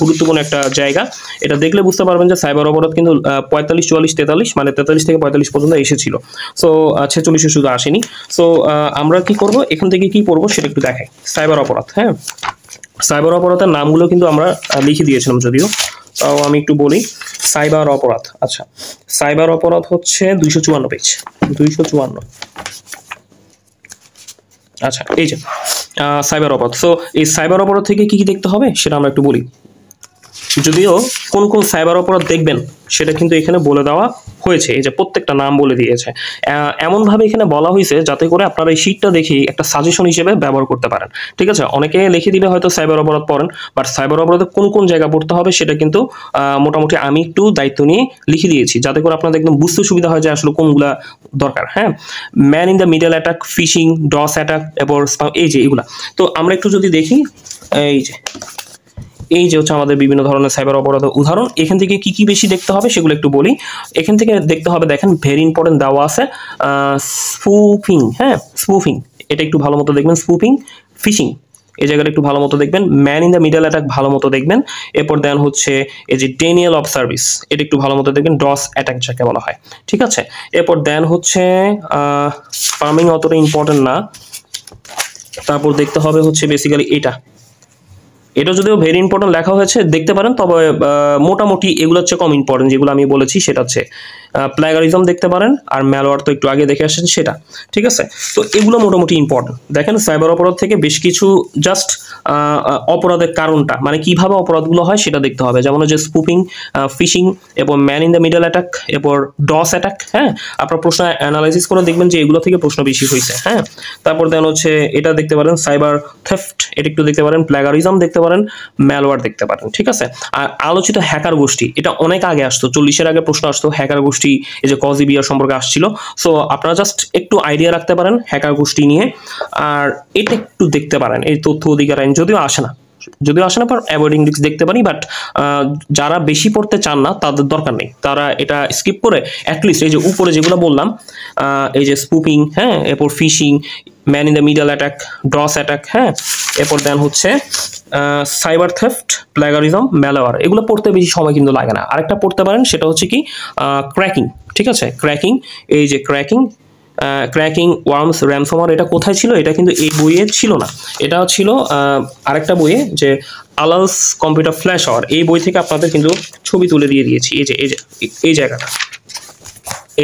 গুরুত্বপূর্ণ একটা জায়গা। এটা দেখলে বুঝতে পারবেন যে সাইবার অপরাধ কিন্তু 45, 44, 43, মানে 43 থেকে 45 পর্যন্ত এসেছিল। সো 46 শুধু আসেনি। সো আমরা কি করব, এখান থেকে কি পড়বো সেটা একটু দেখাই। সাইবার অপরাধ, হ্যাঁ, সাইবার অপরাধের নামগুলো কিন্তু আমরা লিখে দিয়েছিলাম যদিও, তাও আমি একটু বলি। সাইবার অপরাধ, আচ্ছা, সাইবার অপরাধ হচ্ছে 254 পেজ, 254। আচ্ছা, এই যে সাইবার অপরাধ। সো এই সাইবার অপরাধ থেকে কি কি দেখতে হবে সেটা আমরা একটু বলি। যদিও কোন কোন সাইবার অপরাধ দেখবেন সেটা কিন্তু এখানে বলে দেওয়া হয়েছে, এই যে প্রত্যেকটা নাম বলে দিয়েছে। এমনভাবে এখানে বলা হয়েছে যাতে করে আপনারা এই শীটটা দেখে একটা সাজেশন হিসেবে ব্যবহার করতে পারেন, ঠিক আছে। অনেকে লিখে দিবে হয়তো সাইবার অপরাধ পড়েন, বাট সাইবার অপরাধে কোন কোন জায়গা পড়তে হবে সেটা কিন্তু মোটামুটি আমি একটু দায়িত্ব নিয়ে লিখে দিয়েছি, যাতে করে আপনাদের একদম বুঝতে সুবিধা হয় যে আসলে কোনগুলা দরকার। হ্যাঁ, man in the middle attack, phishing, DoS attack, এরপর এই যে এগুলা। তো আমরা একটু যদি দেখি, এই যে হচ্ছে আমাদের বিভিন্ন ধরনের সাইবার অপরাধের উদাহরণ। এখান থেকে কি কি বেশি দেখতে হবে সেগুলো একটু বলি। এখান থেকে দেখতে হবে, দেখেন ভেরি ইম্পর্টেন্ট দেওয়া আছে স্পুফিং, হ্যাঁ, স্পুফিং, এটা একটু ভালো মতো দেখবেন। স্পুফিং, ফিশিং, এই জায়গাটা একটু ভালো মতো দেখবেন। Man in the middle attack ভালো মতো দেখবেন। এরপর দেন হচ্ছে এই যে ডেনিয়াল অফ সার্ভিস, এটা একটু ভালো মতো দেখবেন। ডস অ্যাটাক যাকে বলা হয়, ঠিক আছে। এরপর দেন হচ্ছে ফার্মিং, অতটা ইম্পর্টেন্ট না। তারপর দেখতে হবে হচ্ছে বেসিক্যালি এটা যদিও ভেরি ইম্পর্টেন্ট লেখা হয়েছে, দেখতে পারেন, তবে মোটামুটি এগুলো হচ্ছে কম ইম্পর্টেন্ট। যেগুলো আমি বলেছি সেটা হচ্ছে প্ল্যাগারিজম দেখতে পারেন, আর ম্যালওয়্যার তো একটু আগে দেখে আসছেন সেটা, ঠিক আছে। তো এগুলো মোটামুটি ইম্পর্টেন্ট। দেখেন সাইবার অপরাধ থেকে বেশ কিছু জাস্ট অপরাধের কারণটা, মানে কিভাবে অপরাধগুলো হয় সেটা দেখতে হবে। যেমন যে স্পুফিং, ফিশিং, এরপর man in the middle attack, এরপর ডস অ্যাটাক। হ্যাঁ, আপনার প্রশ্ন অ্যানালাইসিস করে দেখবেন যে এগুলো থেকে প্রশ্ন বেশি হয়েছে। হ্যাঁ, তারপর দেন হচ্ছে এটা দেখতে পারেন সাইবার থেফট, এটা একটু দেখতে পারেন। প্ল্যাগারিজম দেখতে পারেন, ম্যালওয়্যার দেখতে পারেন, ঠিক আছে। আর আলোচিত হ্যাকার গোষ্ঠী, এটা অনেক আগে আসতো, 40-এর আগে প্রশ্ন আসতো হ্যাকার গোষ্ঠী, এই যে কজিবিয়া সম্পর্কে আসছিল। সো আপনারা জাস্ট একটু আইডিয়া রাখতে পারেন হ্যাকার গোষ্ঠী নিয়ে। আর এটা একটু দেখতে পারেন, এই তথ্য অধিকার আইন, যদিও আসে না, পর অ্যাভয়েডিং রিস্ক দেখতে পারি, বাট যারা বেশি পড়তে চান না তাদের দরকার নেই, তারা এটা স্কিপ করে অ্যাটলিস্ট এই যে উপরে যেগুলো বললাম, এই যে স্পুপিং, হ্যাঁ, এরপর phishing, man in the middle attack, DoS attack, হ্যাঁ, এরপর দেন হচ্ছে সাইবার থেফট, প্ল্যাগারিজম, ম্যালওয়্যার, এগুলো পড়তে বেশি সময় কিন্তু লাগে না। আরেকটা পড়তে পারেন, সেটা হচ্ছে কি ক্র্যাকিং, ঠিক আছে। ক্র্যাকিং, এই যে ক্র্যাকিং ওয়ার্মস, র্যানসমওয়্যার, এটা কোথায় ছিল? এটা কিন্তু এই বইয়ে ছিল না, এটা ছিল আরেকটা বইয়ে, যে আলালস কম্পিউটার ফ্ল্যাশ আওয়ার, এই বই থেকে আপনাদের কিন্তু ছবি তুলে দিয়ে দিয়েছি। এই জায়গাটা,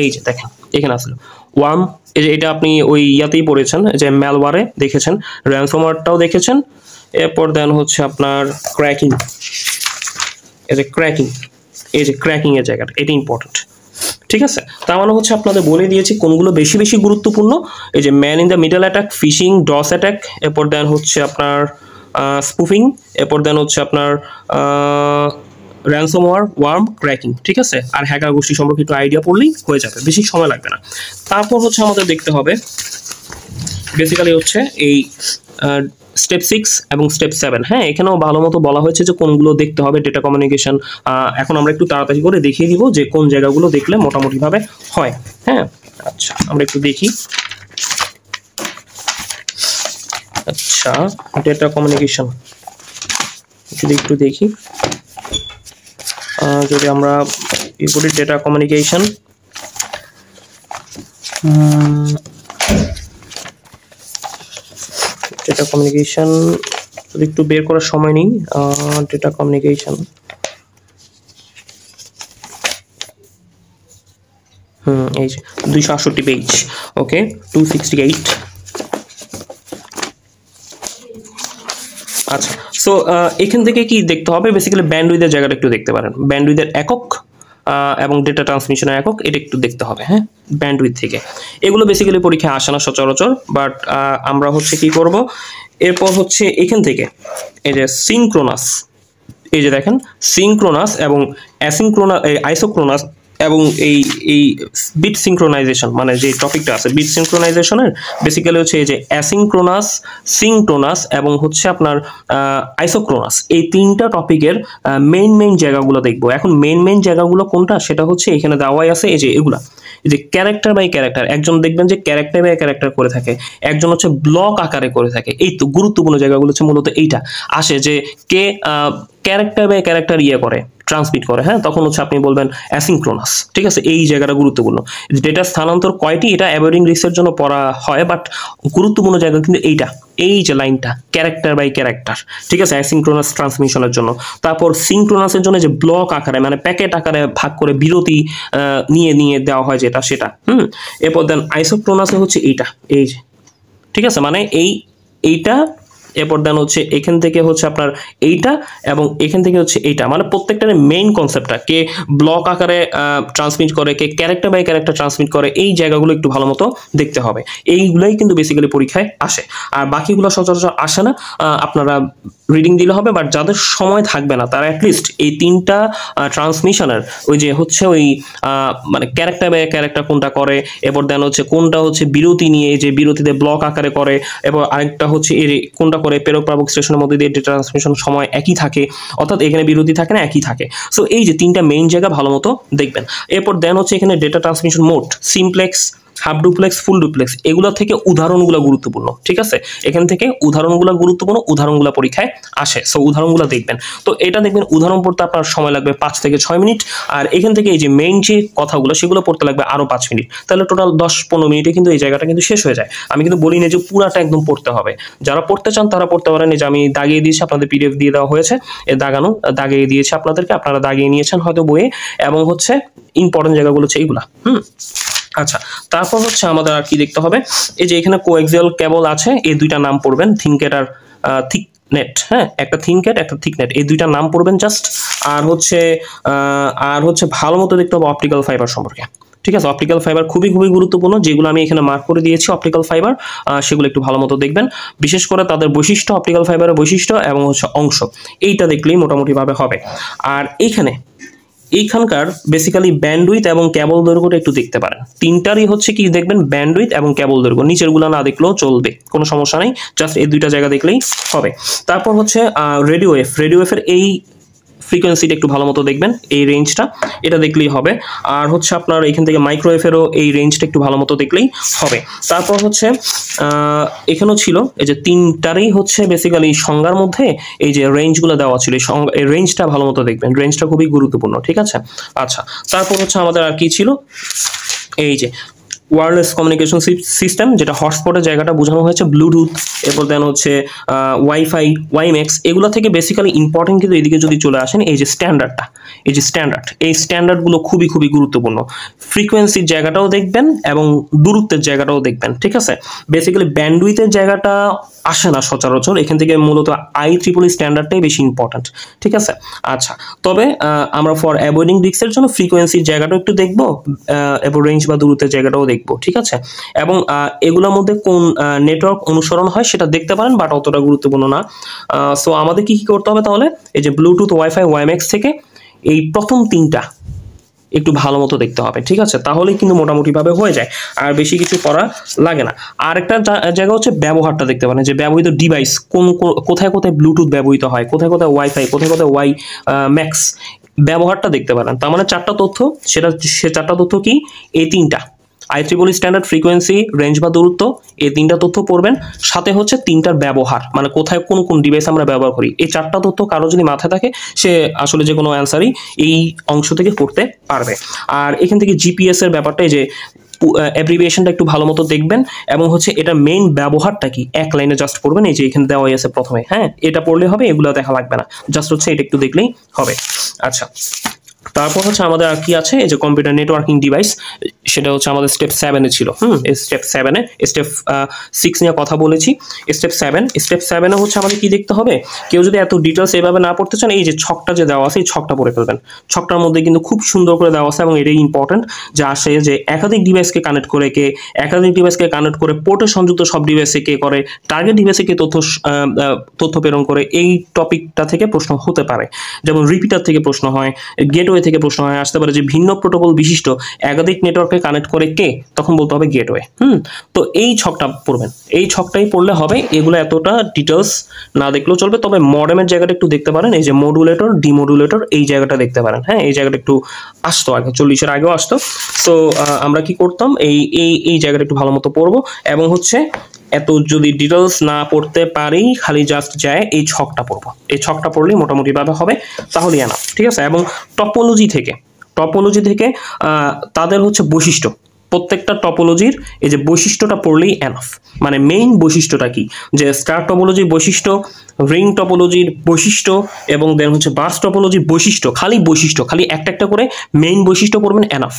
এই যে দেখেন এখানে আসলো ওয়ার্ম, এই যে এটা আপনি ওই ইয়াতেই পড়েছেন, যে ম্যালওয়্যারে দেখেছেন, র্যানসমওয়্যারটাও দেখেছেন। এরপর দেন হচ্ছে আপনার ক্র্যাকিং, এই যে ক্র্যাকিং এর জায়গাটা, এটা ইম্পর্টেন্ট, ঠিক আছে। তার মানে হচ্ছে আপনাদের বলে দিয়েছি কোনগুলো বেশি বেশি গুরুত্বপূর্ণ। এই যে man in the middle attack, phishing, DoS attack, এরপর দেন হচ্ছে আপনার স্পুফিং, এরপর দেন হচ্ছে আপনার র্যানসমওয়্যার, ওয়ার্ম, ক্র্যাকিং, ঠিক আছে। আর হ্যাকার গোষ্ঠী সম্পর্কে একটু আইডিয়া পড়লেই হয়ে যাবে, বেশি সময় লাগবে না। তারপর হচ্ছে আমাদের দেখতে হবে বেসিক্যালি হচ্ছে এই স্টেপ 6 এবং স্টেপ 7। হ্যাঁ, এখানেও ভালো মতো বলা হয়েছে যে কোনগুলো দেখতে হবে। ডেটা কমিউনিকেশন, এখন আমরা একটু তাড়াতাড়ি করে দেখিয়ে দিব যে কোন জায়গাগুলো দেখলে মোটামুটিভাবে হয়। হ্যাঁ, আচ্ছা, আমরা একটু দেখি। আচ্ছা, ডেটা কমিউনিকেশন যদি একটু দেখি, যদি আমরা করি ডেটা কমিউনিকেশন, যদি একটু বের করার সময় নেই। ডেটা কমিউনিকেশন, এই যে 268 পেজ, ওকে, 268। আচ্ছা, সো এখান থেকে কি দেখতে হবে? বেসিক্যালি ব্যান্ডউইথের জায়গাটা একটু দেখতে পারেন। ব্যান্ডউইথের একক, এবং ডেটা ট্রান্সমিশনের একক, এটা একটু দেখতে হবে। হ্যাঁ, ব্যান্ডউইথ থেকে এগুলো বেসিক্যালি পরীক্ষায় আসে না সচরাচর, বাট আমরা হচ্ছে কি করব, এরপর হচ্ছে এখান থেকে এই যে সিনক্রোনাস, এই যে দেখেন সিনক্রোনাস এবং অ্যাসিনক্রোনাস, আইসোক্রোনাস এবং এই বিট সিনক্রোনাইজেশন, মানে যে টপিকটা আছে বিট সিনক্রোনাইজেশনের, বেসিক্যালি হচ্ছে এই যে অ্যাসিনক্রোনাস, সিনক্রোনাস এবং হচ্ছে আপনার আইসোক্রোনাস, এই তিনটা টপিকের মেইন জায়গাগুলো দেখবো। এখন মেইন জায়গাগুলো কোনটা, সেটা হচ্ছে এখানে দেওয়াই আছে, এই যে এগুলা, এই যে ক্যারেক্টার বাই ক্যারেক্টার, একজন দেখবেন যে ক্যারেক্টার বাই ক্যারেক্টার করে থাকে, একজন হচ্ছে ব্লক আকারে করে থাকে। এই তো গুরুত্বপূর্ণ জায়গাগুলো হচ্ছে মূলত এইটা আসে, যে কে ক্যারেক্টার বাই ক্যারেক্টার করে ট্রান্সমিট করে। হ্যাঁ, তখন হচ্ছে আপনি বলবেন অ্যাসিনক্রোনাস। ঠিক আছে, এই জায়গাটা গুরুত্বপূর্ণ। ডেটা স্থানান্তর কয়টি, এটা অ্যাভয়েডিং রিস্কের জন্য পড়া হয়, বাট গুরুত্বপূর্ণ জায়গা কিন্তু এইটা, এই যে লাইনটা ক্যারেক্টার বাই ক্যারেক্টার। ঠিক আছে, অ্যাসিনক্রোনাস ট্রান্সমিশনের জন্য। তারপর সিনক্রোনাসের জন্য যে ব্লক আকারে, মানে প্যাকেট আকারে ভাগ করে বিরতি নিয়ে দেওয়া হয় যেটা, সেটা। এরপর দেন আইসোক্রোনাসে হচ্ছে এইটা, এই যে, ঠিক আছে, মানে এইটা। এরপর দেন হচ্ছে এখান থেকে হচ্ছে আপনার এইটা এবং এখান থেকে হচ্ছে এইটা, মানে প্রত্যেকটার মেইন কনসেপ্টটা, কে ব্লক আকারে ট্রান্সমিট করে, কে ক্যারেক্টার বাই ক্যারেক্টার ট্রান্সমিট করে, এই জায়গাগুলো একটু ভালো মতো দেখতে হবে। এইগুলোই কিন্তু বেসিক্যালি পরীক্ষায় আসে, আর বাকিগুলো সচরাচর আসে না। আপনারা রিডিং দিলে হবে, বাট যাদের সময় থাকবে না তারা অ্যাটলিস্ট এই তিনটা ট্রান্সমিশনের ওই যে হচ্ছে ওই মানে ক্যারেক্টার বাই ক্যারেক্টার কোনটা করে, এরপর দেন হচ্ছে কোনটা হচ্ছে বিরতি নিয়ে, যে বিরতিতে ব্লক আকারে করে, এবং আরেকটা হচ্ছে কোনটা করে প্রেরক প্রাপক স্টেশনের মধ্যে দিয়ে ডেটা ট্রান্সমিশন সময় একই থাকে, অর্থাৎ এখানে বিরতি থাকে না, একই থাকে। সো এই যে তিনটা মেইন জায়গা ভালো মতো দেখবেন। এরপর দেন হচ্ছে এখানে data transmission mode, simplex, half duplex, full duplex, এগুলো থেকে উদাহরণগুলো গুরুত্বপূর্ণ। ঠিক আছে, এখান থেকে উদাহরণগুলো গুরুত্বপূর্ণ, উদাহরণগুলো পরীক্ষায় আসে। সো উদাহরণগুলো দেখবেন। তো এটা দেখবেন উদাহরণ পড়তে আপনার সময় লাগবে 5 থেকে 6 মিনিট, আর এখান থেকে এই যে মেইন যে কথাগুলো সেগুলো পড়তে লাগবে আরো 5 মিনিট। তাহলে টোটাল 10-15 মিনিটে কিন্তু এই জায়গাটা কিন্তু শেষ হয়ে যায়। আমি কিন্তু বলি না যে পুরাটা একদম পড়তে হবে, যারা পড়তে চান তারা পড়তে পারেন। এই যে আমি দাগিয়ে দিয়েছি, আপনাদের পিডিএফ দিয়ে দেওয়া হয়েছে, দাগিয়ে দিয়েছি আপনাদেরকে, আপনারা দাগিয়ে নিয়েছেন হয়তো বইয়ে, এবং হচ্ছে ইম্পর্টেন্ট জায়গাগুলো হচ্ছে এইগুলা। আচ্ছা, তারপর হচ্ছে আমাদের আর কি দেখতে হবে, এই যে এখানে কোএক্সিয়াল কেবল আছে, এই দুইটা নাম পড়বেন, থিনকেট আর থিকনেট। হ্যাঁ, একটা থিনকেট, একটা থিকনেট, এই দুইটা নাম পড়বেন জাস্ট। আর হচ্ছে ভালো মতো দেখতে হবে অপটিক্যাল ফাইবার সম্পর্কে। ঠিক আছে, অপটিক্যাল ফাইবার খুবই গুরুত্বপূর্ণ, যেগুলো আমি এখানে মার্ক করে দিয়েছি অপটিক্যাল ফাইবার, সেগুলো একটু ভালো মতো দেখবেন, বিশেষ করে তাদের বৈশিষ্ট্য, অপটিক্যাল ফাইবারের বৈশিষ্ট্য এবং হচ্ছে অংশ, এইটা দেখলেই মোটামুটিভাবে হবে। আর এইখানকার বেসিক্যালি ব্যান্ডউইথ এবং কেবল দৈর্ঘ্যটা একটু দেখতে পারেন। তিনটারই হচ্ছে কি দেখবেন, ব্যান্ডউইথ এবং কেবল দৈর্ঘ্য, নিচেরগুলো না দেখলেও চলবে, কোনো সমস্যা নেই, জাস্ট এই দুইটা জায়গা দেখলেই হবে। তারপর হচ্ছে রেডিও ওয়েভের এই ফ্রিকোয়েন্সিটা একটু ভালো মতো দেখবেন, এই রেঞ্জটা, এটা দেখলেই হবে। আর হচ্ছে আপনার এখান থেকে মাইক্রোওয়েভেরও এই রেঞ্জটা একটু ভালো মতো দেখলেই হবে। তারপর হচ্ছে এখানেও ছিল এই যে তিনটারই হচ্ছে বেসিক্যালি সংজ্ঞার মধ্যে এই যে রেঞ্জগুলো দেওয়া ছিল, এই রেঞ্জটা ভালো মতো দেখবেন, রেঞ্জটা খুবই গুরুত্বপূর্ণ। ঠিক আছে, আচ্ছা, তারপর হচ্ছে আমাদের আর কি ছিল, এই যে ওয়্যারলেস কমিউনিকেশন সিস্টেম, যেটা হটস্পটের জায়গাটা বোঝানো হয়েছে, ব্লুটুথ, এরপর দেন হচ্ছে ওয়াইফাই, ওয়াইম্যাক্স, এগুলো থেকে বেসিক্যালি ইম্পর্টেন্ট কিন্তু এদিকে যদি চলে আসেন, এই যে স্ট্যান্ডার্ডটা, এই স্ট্যান্ডার্ডগুলো খুবই গুরুত্বপূর্ণ। ফ্রিকোয়েন্সির জায়গাটাও দেখবেন এবং দূরত্বের জায়গাটাও দেখবেন। ঠিক আছে, বেসিক্যালি ব্যান্ডউইথের জায়গাটা আসে না সচরাচর, এখান থেকে মূলত IEEE স্ট্যান্ডার্ডটাই বেশি ইম্পর্টেন্ট। ঠিক আছে, আচ্ছা, তবে আমরা ফর অ্যাভয়েডিং রিস্কের জন্য ফ্রিকোয়েন্সির জায়গাটাও একটু দেখবো, এবং রেঞ্জ বা দূরত্বের জায়গাটাও দেখবো। ঠিক আছে, এবং এগুলোর মধ্যে কোন নেটওয়ার্ক অনুসরণ হয় সেটা দেখতে পারেন, বাট অতটা গুরুত্বপূর্ণ না। সো আমাদের কি করতে হবে তাহলে, এই যে ব্লুটুথ, ওয়াইফাই, ওয়াইম্যাক্স থেকে এই প্রথম তিনটা একটু ভালো মতো দেখতে হবে। ঠিক আছে, তাহলেই কিন্তু মোটামুটিভাবে হয়ে যায়, আর বেশি কিছু করা লাগে না। আর একটা জায়গা হচ্ছে ব্যবহারটা দেখতে পারেন, যে ব্যবহৃত ডিভাইস কোথায় ব্লুটুথ ব্যবহৃত হয়, কোথায় ওয়াইফাই, কোথায় ম্যাক্স, ব্যবহারটা দেখতে পারেন। তার মানে 4টা তথ্য, সে 4টা তথ্য কি, এই তিনটা IEEE স্ট্যান্ডার্ড, ফ্রিকোয়েন্সি, রেঞ্জ বা দূরত্ব, এই তিনটা তথ্য পড়বেন, সাথে হচ্ছে তিনটার ব্যবহার, মানে কোথায় কোন ডিভাইস আমরা ব্যবহার করি। এই 4টা তথ্য কারো যদি মাথায় থাকে, সে আসলে যে কোনো অ্যান্সারই এই অংশ থেকে পড়তে পারবে। আর এখান থেকে জিপিএস এর ব্যাপারটাই, যে অ্যাব্রিভিয়েশনটা একটু ভালো মতো দেখবেন, এবং হচ্ছে এটা মেইন ব্যবহারটা কি, এক লাইনে জাস্ট পড়বেন, এই যে এখানে দেওয়াই আছে প্রথমে। হ্যাঁ, এটা পড়লে হবে, এগুলো দেখা লাগবে না, জাস্ট হচ্ছে এটা একটু দেখলেই হবে। আচ্ছা, তারপর হচ্ছে আমাদের আর কি আছে, এই যে কম্পিউটার নেটওয়ার্কিং ডিভাইস, সেটা হচ্ছে আমাদের স্টেপ 7-এ ছিল। স্টেপ 7-এ, স্টেপ 6 নিয়ে কথা বলেছি। স্টেপ 7-এ হচ্ছে আমাদের কি দেখতে হবে, কেউ যদি এত ডিটেলস এভাবে না পড়তে চান, এই যে ছকটা যে দেওয়া আছে এই ছকটা পড়ে ফেলবেন। ছকটার মধ্যে কিন্তু খুব সুন্দর করে দেওয়া আছে এবং এটাই ইম্পর্টেন্ট যে আসে যে একাধিক ডিভাইসকে কানেক্ট করে কে, একাধিক ডিভাইসকে কানেক্ট করে পোর্টে সংযুক্ত সব ডিভাইসে কে করে, টার্গেট ডিভাইসে কে তথ্য প্রেরণ করে, এই টপিকটা থেকে প্রশ্ন হতে পারে। যেমন রিপিটার থেকে প্রশ্ন হয়, গেটওয়ে থেকে প্রশ্ন হয়, আসতে পারে যে ভিন্ন প্রোটোকল বিশিষ্ট একাধিক নেটওয়ার্কে কানেক্ট করে কে, তখন বলতে হবে গেটওয়ে। তো এই ছকটা পড়বেন, এই ছকটাই পড়লে হবে, এগুলো এতটা ডিটেলস না দেখলেও চলবে। তবে মডেমের জায়গাটা একটু দেখতে পারেন, এই যে মডুলেটর ডিমডুলেটর এই জায়গাটা দেখতে পারেন। হ্যাঁ, এই জায়গাটা একটু আসতো আগে, 40-এর আগেও আসতো। সো আমরা কি করতাম, এই জায়গাটা একটু ভালো মতো পড়বো এবং হচ্ছে এত যদি ডিটেলস না পড়তে পারি, খালি জাস্ট যায় এই ছকটা পড়বো, এই ছকটা পড়লেই মোটামুটি ভাবে হবে, তাহলেই আনা, ঠিক আছে। এবং টপোলজি থেকে তাদের হচ্ছে বৈশিষ্ট্য, প্রত্যেকটা টপোলজির এই যে বৈশিষ্ট্যটা পড়লেই এনাফ। মানে মেইন বৈশিষ্ট্যটা কি, যে স্টার টপোলজির বৈশিষ্ট্য, রিং টপোলজির বৈশিষ্ট্য এবং দেন হচ্ছে বাস টপোলজির বৈশিষ্ট্য, খালি একটা করে মেইন বৈশিষ্ট্য পড়বেন, এনাফ।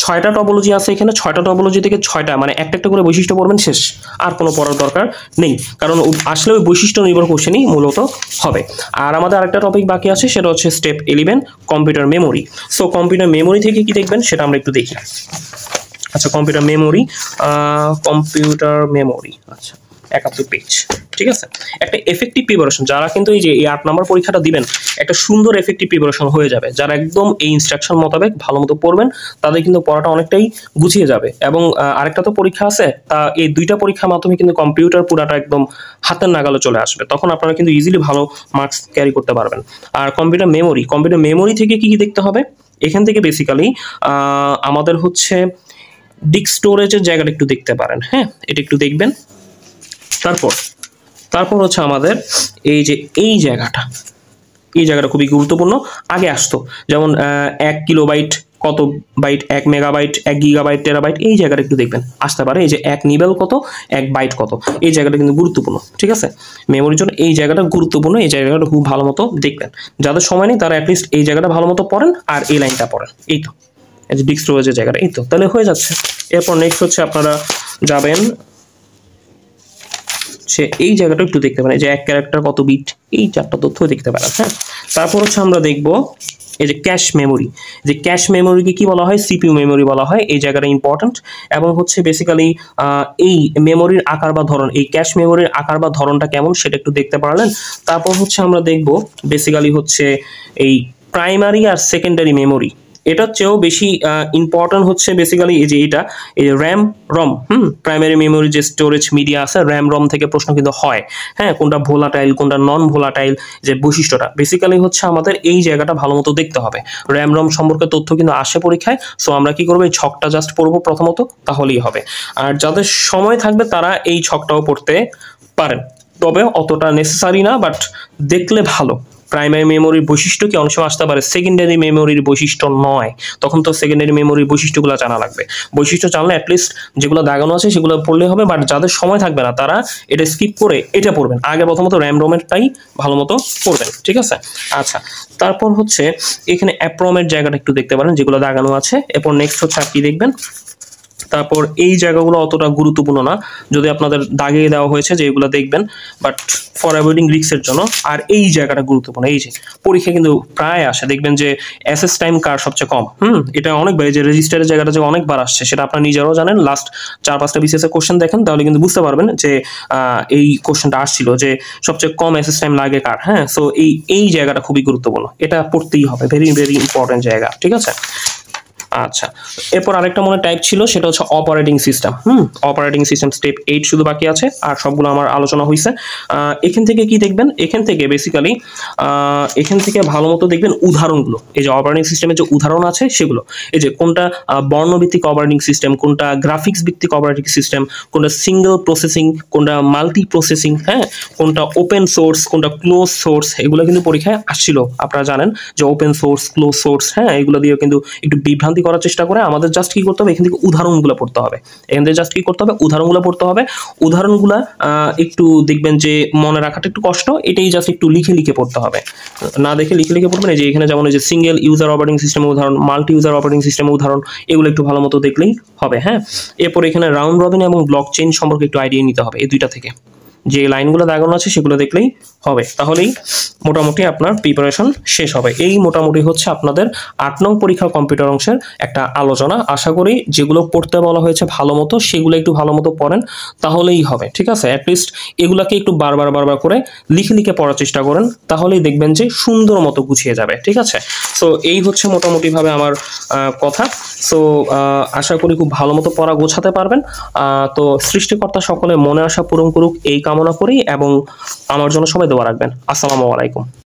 6টা টপোলজি আছে এখানে, 6টা টপোলজি থেকে 6টা মানে একটা করে বৈশিষ্ট্য পড়বেন, শেষ। আর কোনো পড়ার দরকার নেই, কারণ আসলে ওই বৈশিষ্ট্য নির্ভর কোশ্চেনই মূলত হবে। আর আমাদের আরেকটা টপিক বাকি আছে, সেটা হচ্ছে step 11 computer memory. So computer memory থেকে কি দেখবেন সেটা আমরা একটু দেখি। আচ্ছা, কম্পিউটার মেমোরি, আচ্ছা 71 পেজ, ঠিক আছে। একটা এফেক্টিভ প্রিপারেশন, যারা কিন্তু এই যে 8 নম্বর পরীক্ষাটা দিবেন, একটা সুন্দর এফেক্টিভ প্রিপারেশন হয়ে যাবে। যারা একদম এই ইনস্ট্রাকশন মোতাবেক ভালো মতো পড়বেন, তাদের কিন্তু পড়াটা অনেকটাই গুছিয়ে যাবে। এবং আরেকটা তো পরীক্ষা আছে, তা এই 2টা পরীক্ষার মাধ্যমে কিন্তু কম্পিউটার পুরাটা একদম হাতের নাগালে চলে আসবে, তখন আপনারা কিন্তু ইজিলি ভালো মার্কস ক্যারি করতে পারবেন। আর কম্পিউটার মেমোরি থেকে কি দেখতে হবে, এখান থেকে বেসিক্যালি আমাদের হচ্ছে ডিস্ক স্টোরেজের জায়গাটা একটু দেখতে পারেন। হ্যাঁ, এটা একটু দেখবেন। তারপর হচ্ছে আমাদের এই জায়গাটা খুবই গুরুত্বপূর্ণ। আগে আসতো যেমন 1 কিলোবাইট কত বাইট, 1 মেগাবাইট, 1 গিগাবাইট, টেরাবাইট, এই জায়গাটা একটু দেখবেন আসতে পারে। এই যে 1 নিবেল কত, 1 বাইট কত, এই জায়গাটা কিন্তু গুরুত্বপূর্ণ, ঠিক আছে। মেমোরির জন্য এই জায়গাটা গুরুত্বপূর্ণ, এই জায়গাটা খুব ভালো মতো দেখবেন। যাদের সময় নেই তারা অ্যাটলিস্ট এই জায়গাটা ভালো মতো পড়েন আর এই লাইনটা পড়েন। এই তো এই যে ডিস্ক স্টোরেজের জায়গাটা, এই তো তাহলে হয়ে যাচ্ছে। এরপর নেক্সট হচ্ছে আপনারা যাবেন সে এই জায়গাটা একটু দেখতে পারেন, এই যে 1 ক্যারেক্টার কত বিট, এই 4টা তথ্য দেখতে পারেন। হ্যাঁ, তারপর হচ্ছে আমরা দেখব এই যে ক্যাশ মেমোরিকে কি বলা হয়, সিপিইউ মেমোরি বলা হয়। এই জায়গাটা ইম্পর্টেন্ট। এবং হচ্ছে বেসিক্যালি এই মেমোরির আকার বা ধরন, এই ক্যাশ মেমোরির আকার বা ধরনটা কেমন সেটা একটু দেখতে পারলেন। তারপর হচ্ছে আমরা দেখব বেসিক্যালি হচ্ছে এই প্রাইমারি আর সেকেন্ডারি মেমোরি, এটার চেয়েও বেশি ইম্পর্টেন্ট হচ্ছে বেসিক্যালি এই যে এই র্যাম রম। প্রাইমারি মেমোরি যে স্টোরেজ মিডিয়া আছে, র্যাম রম থেকে প্রশ্ন কিন্তু হয়। হ্যাঁ, কোনটা ভোলাটাইল কোনটা নন ভোলাটাইল, যে বৈশিষ্ট্যটা বেসিক্যালি হচ্ছে আমাদের এই জায়গাটা ভালো মতো দেখতে হবে। র্যাম রম সম্পর্কে তথ্য কিন্তু আসে পরীক্ষায়। সো আমরা কি করবো, এই ছকটা জাস্ট পড়বো প্রথমত, তাহলেই হবে। আর যাদের সময় থাকবে তারা এই ছকটাও পড়তে পারেন, তবে অতটা নেসেসারি না, বাট দেখলে ভালো। প্রাইমারি মেমোরির বৈশিষ্ট্য কি অনেক সময় আসতে পারে, সেকেন্ডারি মেমোরির বৈশিষ্ট্য নয়, তখন তো সেকেন্ডারি মেমোরির বৈশিষ্ট্যগুলো জানা লাগবে। বৈশিষ্ট্য জানলে অ্যাটলিস্ট যেগুলো দাগানো আছে সেগুলো পড়লে হবে, বাট যাদের সময় থাকবে না তারা এটা স্কিপ করে এটা পড়বেন। আগে প্রথমত র্যাম রোমেরটাই ভালো মতো পড়বেন, ঠিক আছে। আচ্ছা, তারপর হচ্ছে এখানে অ্যাপ্রমের জায়গাটা একটু দেখতে পারেন, যেগুলো দাগানো আছে। এরপর নেক্সট হচ্ছে আপনি দেখবেন, তারপর এই জায়গাগুলো অতটা গুরুত্বপূর্ণ না, যদি আপনাদের দাগিয়ে দেওয়া হয়েছে যে এগুলো দেখবেন, বাট ফর অ্যাভয়েডিং রিস্কের জন্য। আর এই জায়গাটা গুরুত্বপূর্ণ, এই যে পরীক্ষা কিন্তু প্রায় আসে, দেখবেন যে এসএস টাইম কার সবচেয়ে কম। এটা অনেকবার, যে রেজিস্টারের জায়গাটা যে অনেকবার আসছে সেটা আপনারা নিজেরাও জানেন। লাস্ট 4-5টা বিসিএস এর কোশ্চেন দেখেন, তাহলে কিন্তু বুঝতে পারবেন যে এই কোশ্চেনটা আসছিল যে সবচেয়ে কম এসএস টাইম লাগে কার। হ্যাঁ, সো এই জায়গাটা খুবই গুরুত্বপূর্ণ, এটা পড়তেই হবে, ভেরি ভেরি ইম্পর্টেন্ট জায়গা, ঠিক আছে। আচ্ছা, এরপর আরেকটা মনে টাইপ ছিল, সেটা হচ্ছে operating system. Operating system step 8 শুধু বাকি আছে, আর সবগুলো আমার আলোচনা হয়েছে। এখান থেকে কি দেখবেন, এখান থেকে বেসিক্যালি এখান থেকে ভালো মতো দেখবেন উদাহরণগুলো। এই যে অপারেটিং সিস্টেমের যে উদাহরণ আছে সেগুলো, এই যে কোনটা বর্ণভিত্তিক অপারেটিং সিস্টেম, কোনটা গ্রাফিক্স ভিত্তিক অপারেটিং সিস্টেম, কোনটা সিঙ্গেল প্রসেসিং, কোনটা মাল্টি প্রসেসিং, হ্যাঁ, কোনটা ওপেন সোর্স, কোনটা ক্লোজ সোর্স, এগুলো কিন্তু পরীক্ষায় আসছিল। আপনারা জানেন যে ওপেন সোর্স, ক্লোজ সোর্স, হ্যাঁ, এগুলো দিয়ে কিন্তু একটু বিভ্রান্তি করার চেষ্টা করে আমাদের জাস্ট কি করতে হবে, এখান থেকে উদাহরণগুলো পড়তে হবে। এখান থেকে জাস্ট কি করতে হবে, উদাহরণগুলো পড়তে হবে। উদাহরণগুলো একটু দেখবেন যে মনে রাখাটা একটু কষ্ট, এটাই জাস্ট একটু লিখে লিখে পড়তে হবে, না দেখে লিখে লিখে পড়বেন। এই যে এখানে যেমন এই যে সিঙ্গেল ইউজার অপারেটিং সিস্টেমের উদাহরণ, মাল্টি ইউজার অপারেটিং সিস্টেমের উদাহরণ, এগুলো একটু ভালো মতো দেখলেই হবে। হ্যাঁ, এরপর এখানে রাউন্ড রবিন এবং ব্লক চেইন সম্পর্কে একটু আইডিয়া নিতে হবে। এই দুইটা থেকে যে লাইনগুলো দাগানো আছে সেগুলো দেখলেই হবে, তাহলেই মোটামুটি আপনার প্রিপারেশন শেষ হবে। এই মোটামুটি হচ্ছে আপনাদের 8 নং পরীক্ষা কম্পিউটার অংশের একটা আলোচনা। আশা করি যেগুলো পড়তে বলা হয়েছে ভালো মতো সেগুলো একটু ভালো মতো পড়েন, তাহলেই হবে। ঠিক আছে, অ্যাটলিস্ট এগুলাকে একটু বারবার করে লিখে লিখে পড়ার চেষ্টা করেন, তাহলেই দেখবেন যে সুন্দর মতো গুছিয়ে যাবে। ঠিক আছে, সো এই হচ্ছে মোটামুটিভাবে আমার কথা। সো আশা করি খুব ভালো মতো পড়া গোছাতে পারবেন। তো সৃষ্টিকর্তা সকলে মনে আশা পূরণ করুক এই কামনা করি, এবং আমার জন্য সবাই দোয়া রাখবেন। আসসালামু আলাইকুম।